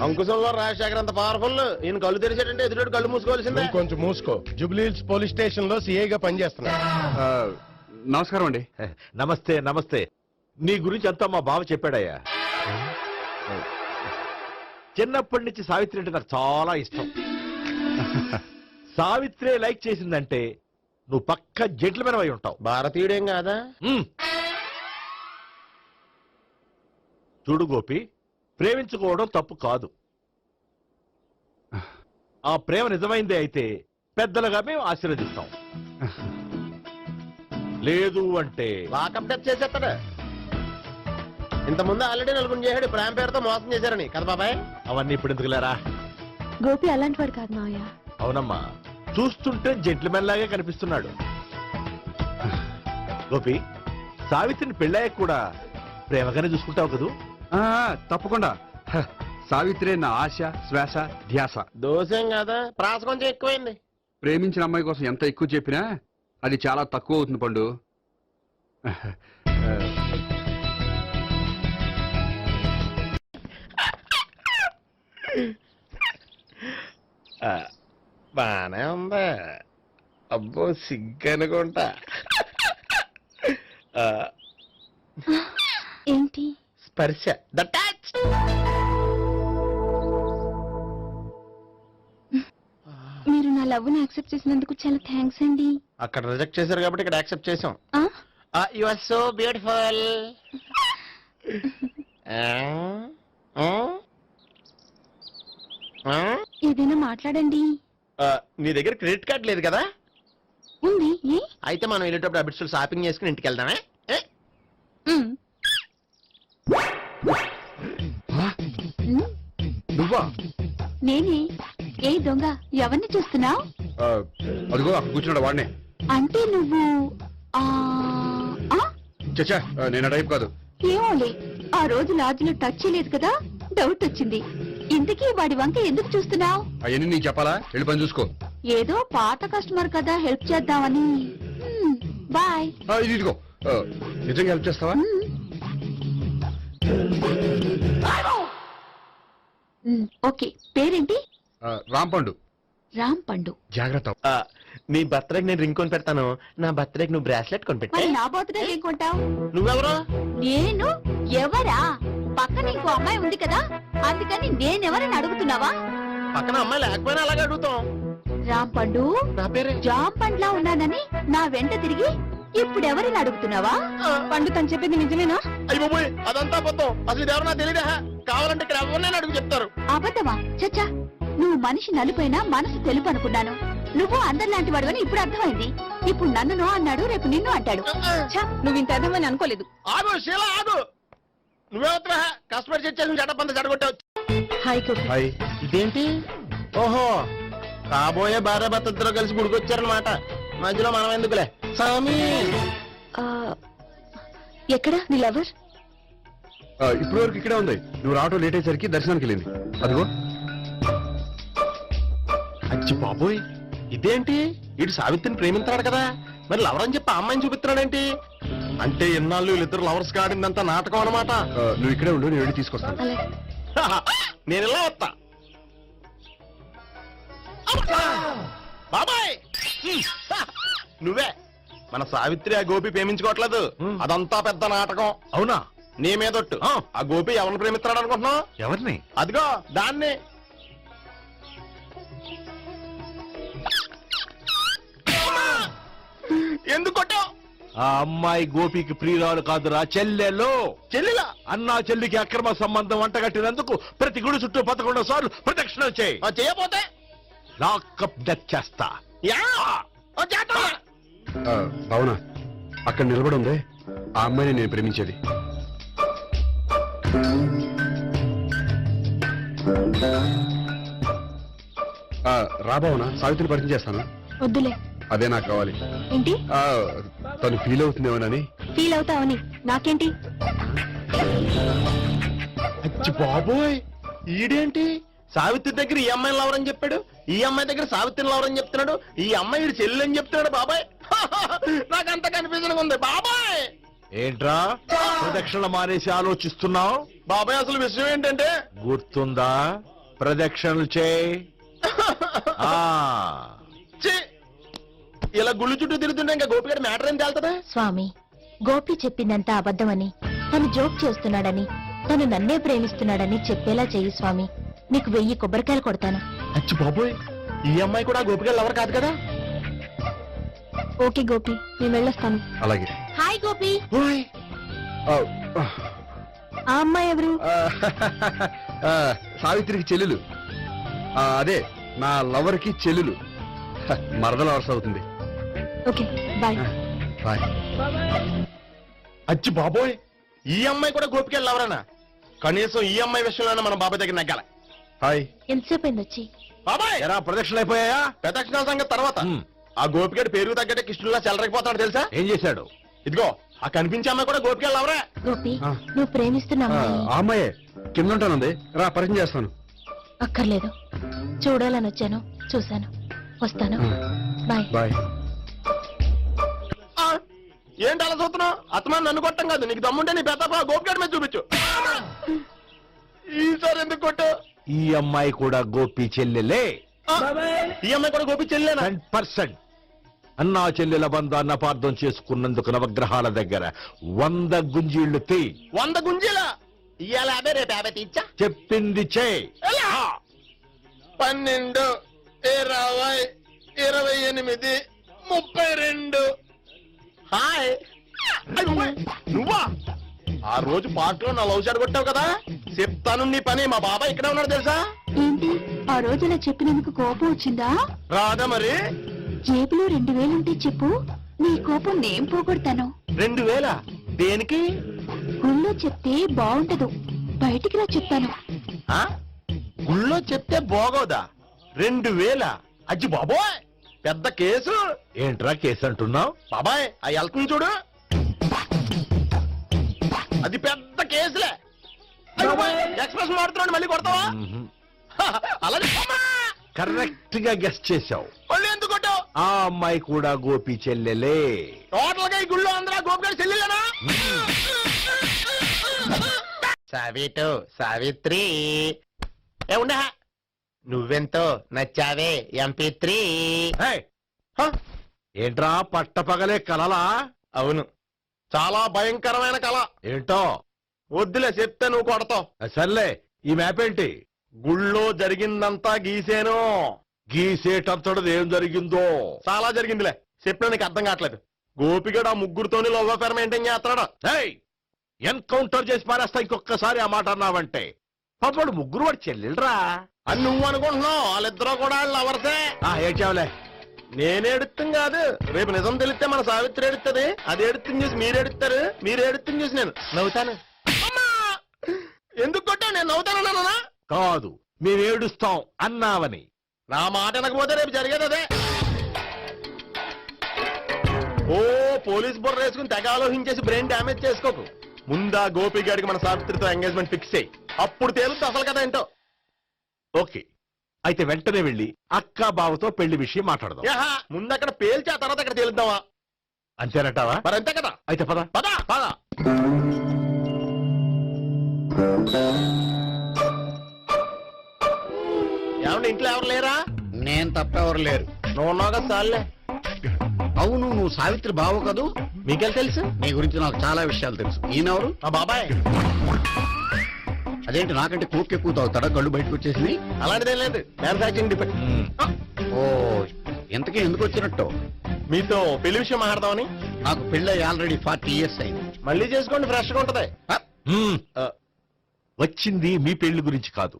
అంకుశంలో రాజశేఖర్ అంత పవర్ఫుల్. ఈయన కళ్ళు తెరిచేటంటే ఎదురు కళ్ళు మూసుకోవాల్సిందే. కొంచెం మూసుకో. జూబ్లీహిల్స్ పోలీస్ స్టేషన్ లో సిఐగా పనిచేస్తున్నా. నమస్కారం అండి. నమస్తే నమస్తే. నీ గురించి అంతా మా బావ చెప్పాడయ్యా. చిన్నప్పటి నుంచి సావిత్రి అంటే నాకు చాలా ఇష్టం. సావిత్రి లైక్ చేసిందంటే నువ్వు పక్క జెంట్లమెన్ అయి ఉంటావు. భారతీయుడేం కాదా? చూడు గోపి, ప్రేమించుకోవడం తప్పు కాదు. ఆ ప్రేమ నిజమైందే అయితే పెద్దలుగా మేము ఆశీర్వదిస్తాం. లేదు అంటే లాకప్ డెత్ చేసేస్తాడు. ఇంతకుముందు ఆల్రెడీ 4 చేశాడు ప్రేమ పేరుతో మోసం చేశారని కదా బాబాయ్. అవన్నీ ఇప్పుడు ఎందుకులేరా. గోపి అలాంటి వాడు కాదు మావయ్య. అవునమ్మా, చూస్తుంటే జెంట్లమెన్ లాగే కనిపిస్తున్నాడు. గోపి, సావిత్రిని పెళ్ళాక కూడా ప్రేమగానే చూసుకుంటావు కదూ? తప్పకుండా. సావిత్రి నా ఆశ, శ్వాస, ధ్యాస. దోషం కదా, ప్రాస కొంచెం ఎక్కువైంది. ప్రేమించిన అమ్మాయి కోసం ఎంత ఎక్కువ చెప్పినా అది చాలా తక్కువ అవుతుంది పండు. బానే ఉందా? అబ్బో సిగ్గనుకుంటా. ఏంటి? స్పర్శ. The touch. మీరు నా లవ్ ని యాక్సెప్ట్ చేసినందుకు చాలా థ్యాంక్స్ అండి. అక్కడ రిజెక్ట్ చేశారు కాబట్టి ఇక్కడ యాక్సెప్ట్ చేసాం. ఆ? You are so beautiful. ఏదైనా మాట్లాడండి. నీ దగ్గర క్రెడిట్ కార్డ్ లేదు కదా? ఉంది. ఏ? అయితే మనం వెళ్ళేటప్పుడు అబిడ్స్ షాపింగ్ చేసుకుని ఇంటికి వెళ్దామే. నువ్వా? నేనే. ఏ దొంగ, ఎవరిని చూస్తున్నావు? అదిగో అక్కడ కూర్చున్నాడు వాడినే. అంటే నువ్వు చచ్చా, నేను టైప్ కాదు. ఏమోలే, ఆ రోజు లాడ్జ్లో టచ్ చేయలేదు కదా, డౌట్ వచ్చింది. ఇంతకీ వాడి వంక ఎందుకు చూస్తున్నావు? అవన్నీ నీకు చెప్పాలా? వెళ్ళి పని చూసుకో. ఏదో పాత కస్టమర్ కదా, హెల్ప్ చేద్దామని. బాయ్. ఇదిగో, నిజంగా హెల్ప్ చేస్తావా? ఓకే. పేరేంటి? రాంపండు. రాంపండు. జాగ్రత్త. నీ బర్త్డేకి నేను రింగ్ కొని పెడతాను, నా బర్త్డేకి నువ్వు బ్రాస్లెట్ కొని పెట్టా. మరి నా బర్త్డే ఏం కొంటావు? నువ్వెవరు? నేను ఎవరా? పక్కన ఇంకో అమ్మాయి ఉంది కదా, అందుకని నేనెవరని అడుగుతున్నావా? పక్కన అమ్మాయి లేకపోయినా అలాగే అడుగుతాం. రాంపండు, నా పేరే జామ్ పండ్లా ఉన్నానని నా వెంట తిరిగి ఇప్పుడెవరిని అడుగుతున్నావా? పండు తను చెప్పింది నిజమేనా? అయ్యి బాబోయ్, అదంతా అబద్ధం. అసలు ఇది ఎవరు నాకు తెలియదా? కావాలంటే ఇక్కడ ఎవరినైనా అడుగు చెప్తారు. అబద్ధమా? చచ్చా, నువ్వు మనిషి నలుపైనా మనసు తెలుపు అనుకున్నాను. నువ్వు అందరిలాంటి వాడు అని ఇప్పుడు అర్థమైంది. ఇప్పుడు నన్ను నో అన్నాడు, రేపు నిన్ను అంటాడు. ఛ, నువ్వు ఇంత అర్థమని అనుకోలేదు. ఆగు శీల ఆగు. నువ్వేవత్రా కష్టపడి చేసి జడపంత జడగొట్టావు. హాయ్ గోపి. హాయ్. ఇదేంటి? ఓహో కాబోయే భార్య భర్తతో కలిసి గుడికొచ్చారనమాట. మధ్యలో మనం ఎందుకులే స్వామి. ఎక్కడ నీ లవర్? ఇప్పటి వరకు ఇక్కడే ఉంది. నువ్వు రావటం లేట్ అయ్యేసరికి దర్శనానికి వెళ్ళింది. అదిగో. అచ్చి బాబోయ్ ఇదేంటి? ఇటు సావిత్రిని ప్రేమించాడు కదా, మరి లవర్ అని చెప్పి ఆ అమ్మాయిని చూపిస్తున్నాడేంటి? అంటే ఎన్నాళ్ళు వీళ్ళిద్దరు లవర్స్ కాడిందంతా నాటకం అనమాట. నువ్వు ఇక్కడే ఉండు, నేను వెళ్ళి తీసుకొస్తాను. నేను ఇలా వస్తా. బాబాయ్ నువ్వే మన సావిత్రి ఆ గోపి ప్రేమించుకోవట్లేదు. అదంతా పెద్ద నాటకం. అవునా? నీ మీదొట్టు. ఆ గోపి ఎవరిని ప్రేమిస్తున్నాడు అనుకుంటున్నావు? ఎవరిని? అదిగో దాన్ని. ఎందుకు కొట్టావు? ఆ అమ్మాయి గోపికి ప్రియురాలు కాదురా, చెల్లెలు. చెల్లిలా? అన్నా చెల్లికి అక్రమ సంబంధం అంటగట్టినందుకు ప్రతి గుడి చుట్టూ 11 సార్లు ప్రదక్షిణ చేయి. చేయపోతే లాకప్ డెత్ చేస్తా. భావన అక్కడ నిలబడి ఉంది. ఆ అమ్మాయిని నేను ప్రేమించేది. రా భావన, సావిత్రిని పరిచయం చేస్తాను. వద్దులే. అదే నాకు కావాలి. ఏంటి? తను ఫీల్ అవుతుందేమోనని. ఫీల్ అవుతావని నాకేంటి? అచ్చి బాబోయ్ ఈడేంటి సావిత్రి దగ్గర ఈ అమ్మాయిని లవరని చెప్పాడు, ఈ అమ్మాయి దగ్గర సావిత్రిని లవరని చెప్తున్నాడు, ఈ అమ్మాయి ఈడు చెల్లి అని చెప్తున్నాడు. బాబాయ్ నాకంత కన్ఫ్యూజన్ ఉంది బాబాయ్. ఏంట్రా ప్రదక్షిణ మానేసి ఆలోచిస్తున్నావు? బాబాయ్ అసలు విషయం ఏంటంటే గుర్తుందా? ప్రదక్షిణలు చేయి. ఇలా గుళ్ళు చుట్టూ తిరుగుతుంటే ఇంకా గోపిగారి మ్యాటర్ ఏం తేలుతుందా? స్వామి, గోపి చెప్పిందంతా అబద్ధమని, తను జోక్ చేస్తున్నాడని, తను నన్నే ప్రేమిస్తున్నాడని చెప్పేలా చెయ్యి స్వామి. నీకు 1000 కొబ్బరికాయలు కొడతాను. అచ్చి బాబోయ్ ఈ అమ్మాయి కూడా గోపిగారు లవర్ కాదు కదా? ఓకే గోపి, నేను వెళ్ళొస్తాను. అలాగే. హాయ్ గోపి. ఆ, ఆ అమ్మాయి ఎవరు? సావిత్రికి చెల్లెలు. అదే నా లవర్ కి చెల్లెలు. మరద లవర్స్ అవుతుంది. Okay bye. బాయ్. అచ్చి బాబోయ్ ఈ అమ్మాయి కూడా గోపిగారు లవరేనా? కనీసం ఈ అమ్మాయి విషయంలోనే మన బాబాయ్ దగ్గర నగ్గాల. హాయ్. ఎంతసేపు అయింది వచ్చి? బాబాయ్ ఎరా ప్రదక్షిణ అయిపోయాయా? ప్రదక్షిణాల సంగతి తర్వాత. ఆ గోపిగాడి పేరు తగ్గట్టే కృష్ణులా చెలరకపోతాడు తెలుసా? ఏం చేశాడు? ఇదిగో ఆ కనిపించే అమ్మాయి కూడా గోపిగారు లవరే. గోపి, నువ్వు ప్రేమిస్తున్న అమ్మాయి ఆ అమ్మాయే కింద ఉంటానుంది. రా పరిచయం చేస్తాను. అక్కర్లేదు, చూడాలని వచ్చాను, చూశాను, వస్తాను. బాయ్. బాయ్. ఏంటి అలా చూస్తున్నావు? అత్తమాని నన్ను కొట్టం కాదు, నీకు దమ్ముంటే నీ పెద్ద గోపిగాడి మీద చూపించు. ఈసారి ఎందుకు కొట్టు? ఈ అమ్మాయి కూడా గోపి చెల్లెలే. ఈ అమ్మాయి కూడా గోపి చెల్లెనా? 100%. అన్నా చెల్లెల బంధాన్ని అపార్థం చేసుకున్నందుకు నవగ్రహాల దగ్గర 100 గుంజీళ్లు తీ. 100 గుంజీలా? ఇవాళ 50 రేపు 50 తీచ్చా. చెప్పింది చే. 12, 20, 28, 32. హాయ్. నువ్వా? ఆ రోజు పార్టీలో నా లవ్ షాట్ కొట్టావు కదా, చెప్తాను నీ పని. మా బాబాయ్ ఇక్కడే ఉన్నాడు తెలుసా? ఏంటి ఆ రోజు అలా చెప్పినందుకు కోపం వచ్చిందా? రాదా మరి? జేబులో 2000 ఉంటే చెప్పు, నీ కోపం నేను పోగొడతాను. 2000? దేనికి? గుళ్ళో చెప్తే బాగుంటదు, బయటికి రా చెప్తాను. గుళ్ళో చెప్తే బాగోదా? 2000? అజ్జి బాబోయ్ పెద్ద కేసు. ఏంట్రా కేసు అంటున్నావు? బాబాయ్ ఆ వెళ్తుంది చూడు, అది పెద్ద కేసులే. ఎక్స్ప్రెస్ మాడుతున్నాడు, మళ్ళీ కొడతావా? అలాగే కరెక్ట్ గా గెస్ట్ చేశావు. మళ్ళీ ఎందుకు కొట్టావు? ఆ అమ్మాయి కూడా గోపి చెల్లెలే. టోటల్ గా ఈ గుళ్ళో అందరూ గోపిగారి చెల్లెలేనా? సావిటు సావిత్రి ఏముండా నువ్వెంతో నచ్చావే MP3. ఏంట్రా పట్టపగలే కలలా? అవును, చాలా భయంకరమైన కళ. ఏంటో? వద్దులే చెప్తే నువ్వు కొడతావు. సర్లే, ఈ మ్యాప్ ఏంటి? గుళ్ళో జరిగిందంతా గీసేను. గీసేటంతటది ఏం జరిగిందో? చాలా జరిగిందిలే, చెప్పినా నీకు అర్థం కావట్లేదు. గోపిగడు ఆ ముగ్గురుతోని లవ్ అఫేర్ మెయింటైన్ చేస్తాడు. ఎన్కౌంటర్ చేసి పారేస్తా ఇంకొకసారి ఆ మాట అన్నావంటే. పాపడు ముగ్గురు వాడు చెల్లెలరా అని నువ్వు అనుకుంటున్నావు వాళ్ళిద్దరూ కూడా లవర్సే ఏడ్చావులే నేను ఎడుతుంది కాదు రేపు నిజం తెలిస్తే మన సావిత్రి ఎడుతుంది అది ఎడుతుంది చూసి మీరు ఎడుతారు మీరు ఎడుతుంది చూసి నేను నవ్వుతాను అమ్మా! ఎందుకు కొట్టావు నేను నవ్వుతానన్నా కాదు మేము ఏడుస్తాం అన్నావని. నా మాట అనకపోతే రేపు జరిగేది అదే. ఓ పోలీస్ బుర్ర వేసుకుని తెగ ఆలోచించేసి బ్రెయిన్ డ్యామేజ్ చేసుకోకు. ముందా గోపి గారికి మన సావిత్రితో ఎంగేజ్మెంట్ ఫిక్స్ అయ్యి అప్పుడు తేలుతుంది అసలు కదా ఏంటో. ఓకే అయితే వెంటనే వెళ్ళి అక్క బావతో పెళ్లి విషయం మాట్లాడదాం. ముందు అక్కడ పేల్చి ఆ తర్వాత అక్కడ తేలుద్దామా? అంతేనంటావా? మరి అంతే కదా. అయితే పద పద పద. ఏమండి ఇంట్లో ఎవరు లేరా? నేను తప్పెవరు లేరు. నువ్వు ఉన్నావు కదా సార్లే. అవును నువ్వు సావిత్రి బావు కదూ? మీకెళ్ళి తెలుసు? నీ గురించి నాకు చాలా విషయాలు తెలుసు. ఈయనెవరు? మా బాబాయ్. అదేంటి నాకంటే కూక్ ఎక్కువ తాగుతాడా? కళ్ళు బయటకు వచ్చేసింది. అలాంటిదేం లేదు, మ్యానుఫాక్చరింగ్ డిఫెక్ట్. ఓ ఇంతకీ ఎందుకు వచ్చినట్టు? మీతో పెళ్లి విషయం మాట్లాడదామని. నాకు పెళ్ళి ఆల్రెడీ 40 years అయింది. మళ్ళీ చేసుకోండి, ఫ్రెష్ గా ఉంటది. వచ్చింది మీ పెళ్లి గురించి కాదు,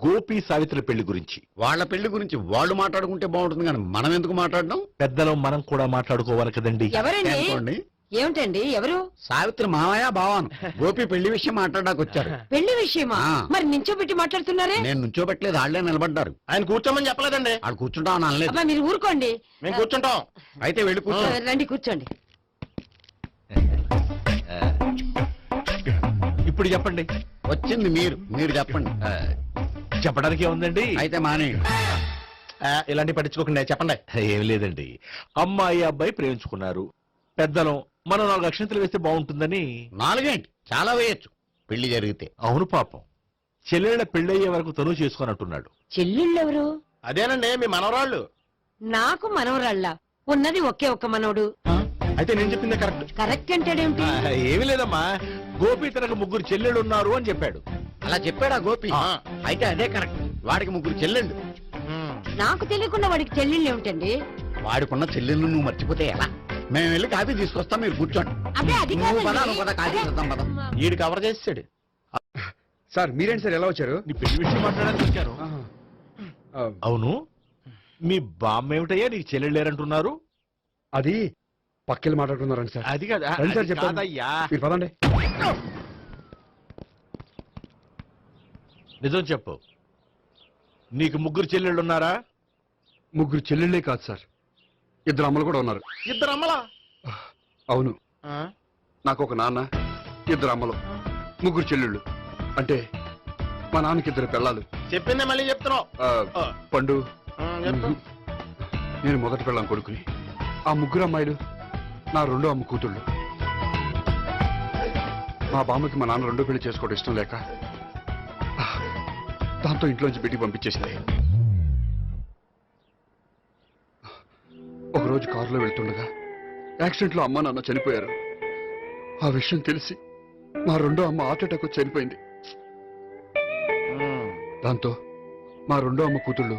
గోపి సావిత్రి పెళ్లి గురించి. వాళ్ళ పెళ్లి గురించి వాళ్ళు మాట్లాడుకుంటే బాగుంటుంది కానీ మనం ఎందుకు మాట్లాడడం? పెద్దలం మనం కూడా మాట్లాడుకోవాలి కదండి. ఎవరండి? అనుకోండి. ఏమిటండి ఎవరు? సావిత్రి మావయ్య బావాను గోపి పెళ్లి విషయం మాట్లాడడానికి వచ్చారు. పెళ్లి విషయమా? మరి నించోబెట్టి మాట్లాడుతున్నారే? నేను నుంచోబెట్టలేదు, వాళ్ళే నిలబడ్డారు. ఆయన కూర్చోమని చెప్పలేదండి. వాళ్ళు కూర్చుంటాం అని అనలేదు. అబ్బా మీరు ఊరుకోండి. మేము కూర్చుంటాం. అయితే వెళ్ళి కూర్చో. రండి కూర్చోండి. ఇప్పుడు చెప్పండి. వచ్చింది మీరు చెప్పండి. చెప్పడానికి ఏముందండి? అయితే మానేయండి. ఇలాంటి పట్టించుకోకుండా చెప్పండి. ఏం లేదండి, అమ్మాయి అబ్బాయి ప్రేమించుకున్నారు. పెద్దలం మనం 4 అక్షంతలు వేస్తే బాగుంటుందని. 4 చాలా వేయచ్చు పెళ్లి జరిగితే. అవును పాపం, చెల్లెళ్ళ పెళ్ళయ్యే వరకు తను చేసుకున్నట్టున్నాడు. చెల్లెళ్ళెవరు? అదేనండి మీ మనవరాళ్ళు. నాకు మనవరాళ్ళ ఉన్నది ఒకే ఒక్క మనవడు. అయితే నేను చెప్పింది కరెక్ట్. కరెక్ట్ అంటాడేమిటి? ఏమి లేదమ్మా, గోపి తనకు 3 చెల్లెళ్ళు ఉన్నారు అని చెప్పాడు. అలా చెప్పాడా గోపి? అయితే అదే కరెక్ట్, వాడికి 3 చెల్లెళ్ళు. నాకు తెలియకుండా వాడికి చెల్లెళ్ళు ఏమిటండి? వాడికున్న చెల్లెళ్ళు నువ్వు మర్చిపోతే ఎలా? మేము వెళ్ళి కాఫీ తీసుకొస్తాం, మీరు కూర్చోండి. అబ్బే అది ఈడు కవర్ చేసాడు. సార్ మీరేంటి సార్ ఎలా వచ్చారు? నీ పెళ్లి విషయం మాట్లాడడానికి వచ్చాను. అవును, మీ బామ్మ ఏమిటయ్యా నీకు చెల్లెళ్ళు లేరంటున్నారు? అది పక్కెళ్ళి మాట్లాడుతున్నారండి సార్. అది కాదు రండి సార్, చెప్తాను. కాదయ్యా. మీరు పదండి. నిజం చెప్పు, నీకు 3 చెల్లెళ్ళు ఉన్నారా? 3 చెల్లెళ్ళే కాదు సార్, 2 అమ్మలు కూడా ఉన్నారు. 2 అమ్మలా? అవును, నాకు ఒక నాన్న, 2 అమ్మలు, 3 చెల్లెళ్ళు. అంటే మా నాన్నకి 2 పిల్లలు. చెప్పిందే మళ్ళీ చెప్తున్నావు. పండు, నేను మొదటి పిల్లం కొడుకుని. ఆ 3 అమ్మాయిలు నా 2వ అమ్మ కూతుళ్ళు. మా బామ్మకి మా నాన్న 2 పెళ్లి చేసుకోవడం ఇష్టం లేక దాంతో ఇంట్లోంచి పెట్టి పంపించేసింది. ఒకరోజు కారులో వెళ్తుండగా యాక్సిడెంట్లో అమ్మ నాన్న చనిపోయారు. ఆ విషయం తెలిసి మా 2వ అమ్మ హార్ట్ అటాక్ వచ్చి చనిపోయింది. దాంతో మా 2వ అమ్మ కూతుళ్ళు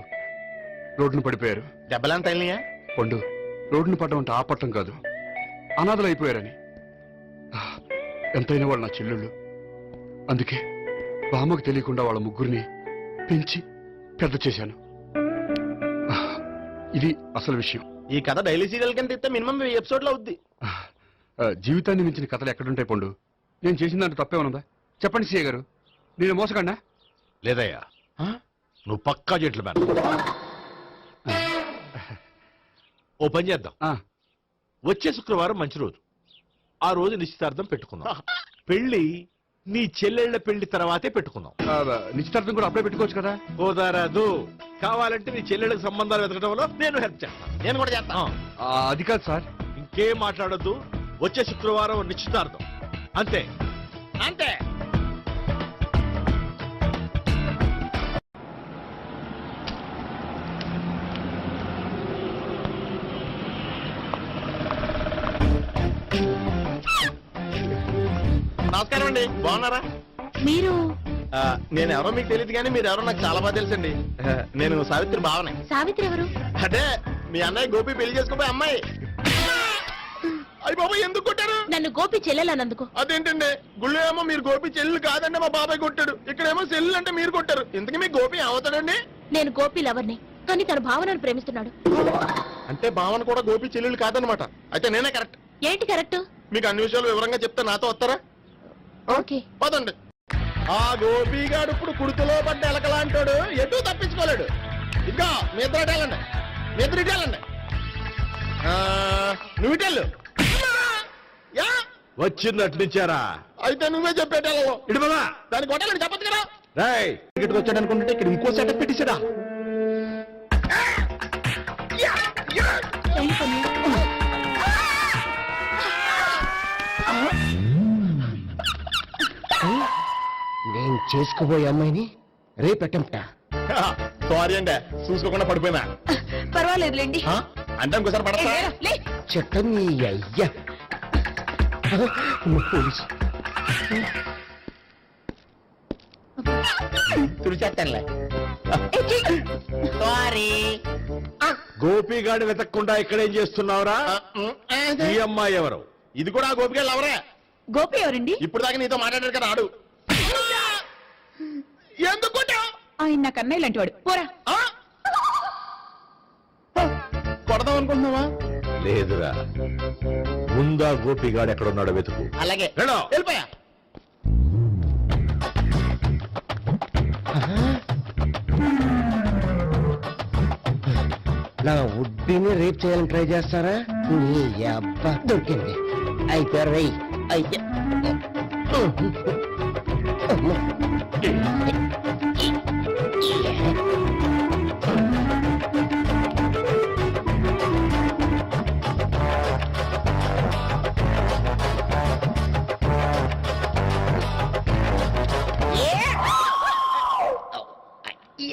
రోడ్డును పడిపోయారు. దెబ్బలంత అయినాయా? పండు, రోడ్డును పడ్డం అంటే ఆపట్టం కాదు, అనాథలు అయిపోయారని. ఎంతైనా వాళ్ళు నా చెల్లెళ్ళు. అందుకే బామ్మకు తెలియకుండా వాళ్ళ 3 పెంచి పెద్ద చేశాను. ఇది అసలు విషయం. ఈ కథ డైలీ సీరియల్ కింద ఇస్తే మినిమం ఎపిసోడ్ లో అవుద్ది. జీవితాన్ని మించిన కథలు ఎక్కడుంటాయి పండు? నేను చేసిన దాంట్లో తప్పేమనుందా? చెప్పండి సీఏ గారు, నేను మోసగండా? లేదయ్యా, నువ్వు పక్కా చెట్లు మేన. ఓ పని చేద్దాం, వచ్చే శుక్రవారం మంచి రోజు, ఆ రోజు నిశ్చితార్థం పెట్టుకుందాం. పెళ్లి నీ చెల్లెళ్ల పెళ్లి తర్వాతే పెట్టుకుందాం. నిశ్చితార్థం కూడా అప్పుడే పెట్టుకోవచ్చు కదా? కుదరదు, కావాలంటే నీ చెల్లెళ్ళకి సంబంధాలు వెతకడంలో నేను హెల్ప్ చేస్తాను. నేను కూడా చేస్తాను. అది కాదు సార్. ఇంకేం మాట్లాడొద్దు, వచ్చే శుక్రవారం నిశ్చితార్థం, అంతే అంతే. నమస్కారం అండి, బాగున్నారా? మీరు నేను ఎవరో మీకు తెలియదు కానీ మీరు ఎవరో నాకు చాలా బాగా తెలుసండి. నేను సావిత్రి బావనే. సావిత్రి ఎవరు? అంటే మీ అన్నయ్య గోపి పెళ్లి చేసుకోపోయి అమ్మాయి. అయ్యి బాబాయ్ ఎందుకు కొట్టారు? నన్ను గోపి చెల్లెలన్నందుకు. అదేంటండి గుళ్ళు ఏమో మీరు గోపి చెల్లు కాదండి మా బాబాయ్ కొట్టాడు, ఇక్కడేమో సెల్లు అంటే మీరు కొట్టారు. ఇంతకీ మీ గోపి అవుతాడండి? నేను గోపి లవర్ని, కానీ తన భావనను ప్రేమిస్తున్నాడు. అంటే భావన కూడా గోపి చెల్లెలు కాదనమాట. అయితే నేనే కరెక్ట్. ఏంటి కరెక్ట్? మీకు అన్ని విషయాలు వివరంగా చెప్తే నాతో వస్తారా? ఓకే పదండి. ఆ గోపిగాడు ఇప్పుడు కుడుతులో పడ్డ ఎలకలాంటాడు, ఎటు తప్పించుకోలేడు. ఇంకా మీ ఇద్దరు వెళ్ళండి, మీ ఇద్దరు ఇటు వెళ్ళండి. నువ్వు ఇటు వెళ్ళు. యా వచ్చిందటు నుంచారా? అయితే నువ్వే చెప్పేటెళ్ళవు. ఇటు బాబా దాన్ని కొట్టాలని చెప్పచ్చు కదా. రాయ్ ఇక్కడికి వచ్చాడు అనుకుంటే ఇక్కడ ఇంకో సెటప్ పెట్టించడా? నేను చేసుకోబోయే అమ్మాయిని రేపెట్టంట. సారీ అండి, చూసుకోకుండా పడిపోయినా. పర్వాలేదులేండి. అంటే ఇంకోసారి పడతా. చెట్ట నీ అయ్యా తుడిచేస్తానులే. సారీ. గోపిగాడు వెతక్కుండా ఇక్కడేం చేస్తున్నావురా? ఈ అమ్మాయి ఎవరు? ఇది కూడా ఆ గోపిగాళ్ళు ఎవరే? గోపి ఎవరండి? ఇప్పుడు దాకా నీతో మాట్లాడారు కదా ఆడు. ఎందుకు కొట్టావ్? ఆయన నాకు అన్నయ్య లాంటి వాడు. పోరా. కొడదాం అనుకుంటున్నావా? లేదురా, ముందా గోపిగాడు ఎక్కడున్నాడో వెతుకు. అలాగే వెళ్ళిపోయా. నా ఉడ్బిని రేప్ చేయాలని ట్రై చేస్తారా? నీ అబ్బా దొరికింది. అయిపోయారు రై అయితే.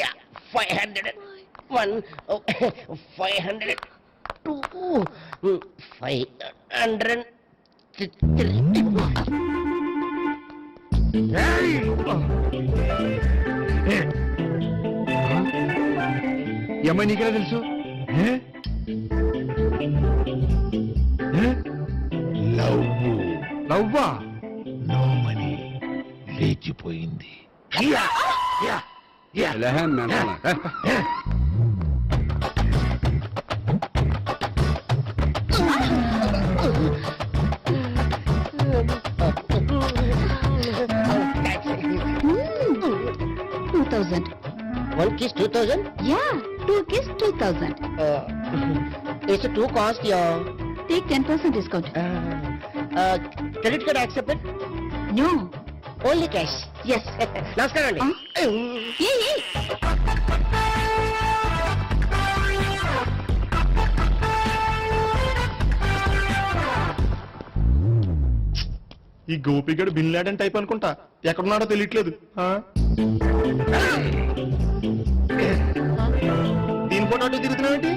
Yeah, 501, 502, 503. ఈ అమ్మాయి నీకెలా తెలుసు? లవ్వా? నోమని లేచిపోయింది. One kiss 2,000? Yeah, 2 kiss 2,000. It's too cost, yeah. Take 10% discount. Credit card accepted? No. Only cash. Yes. నమస్కారం అండి. Hey. ఈ గోపిగడు బిన్ లాడెన్ టైప్ అనుకుంటా, ఎక్కడున్నాడో తెలియట్లేదు. దీని ఫోటో తిరుగుతున్నావు ఏంటి?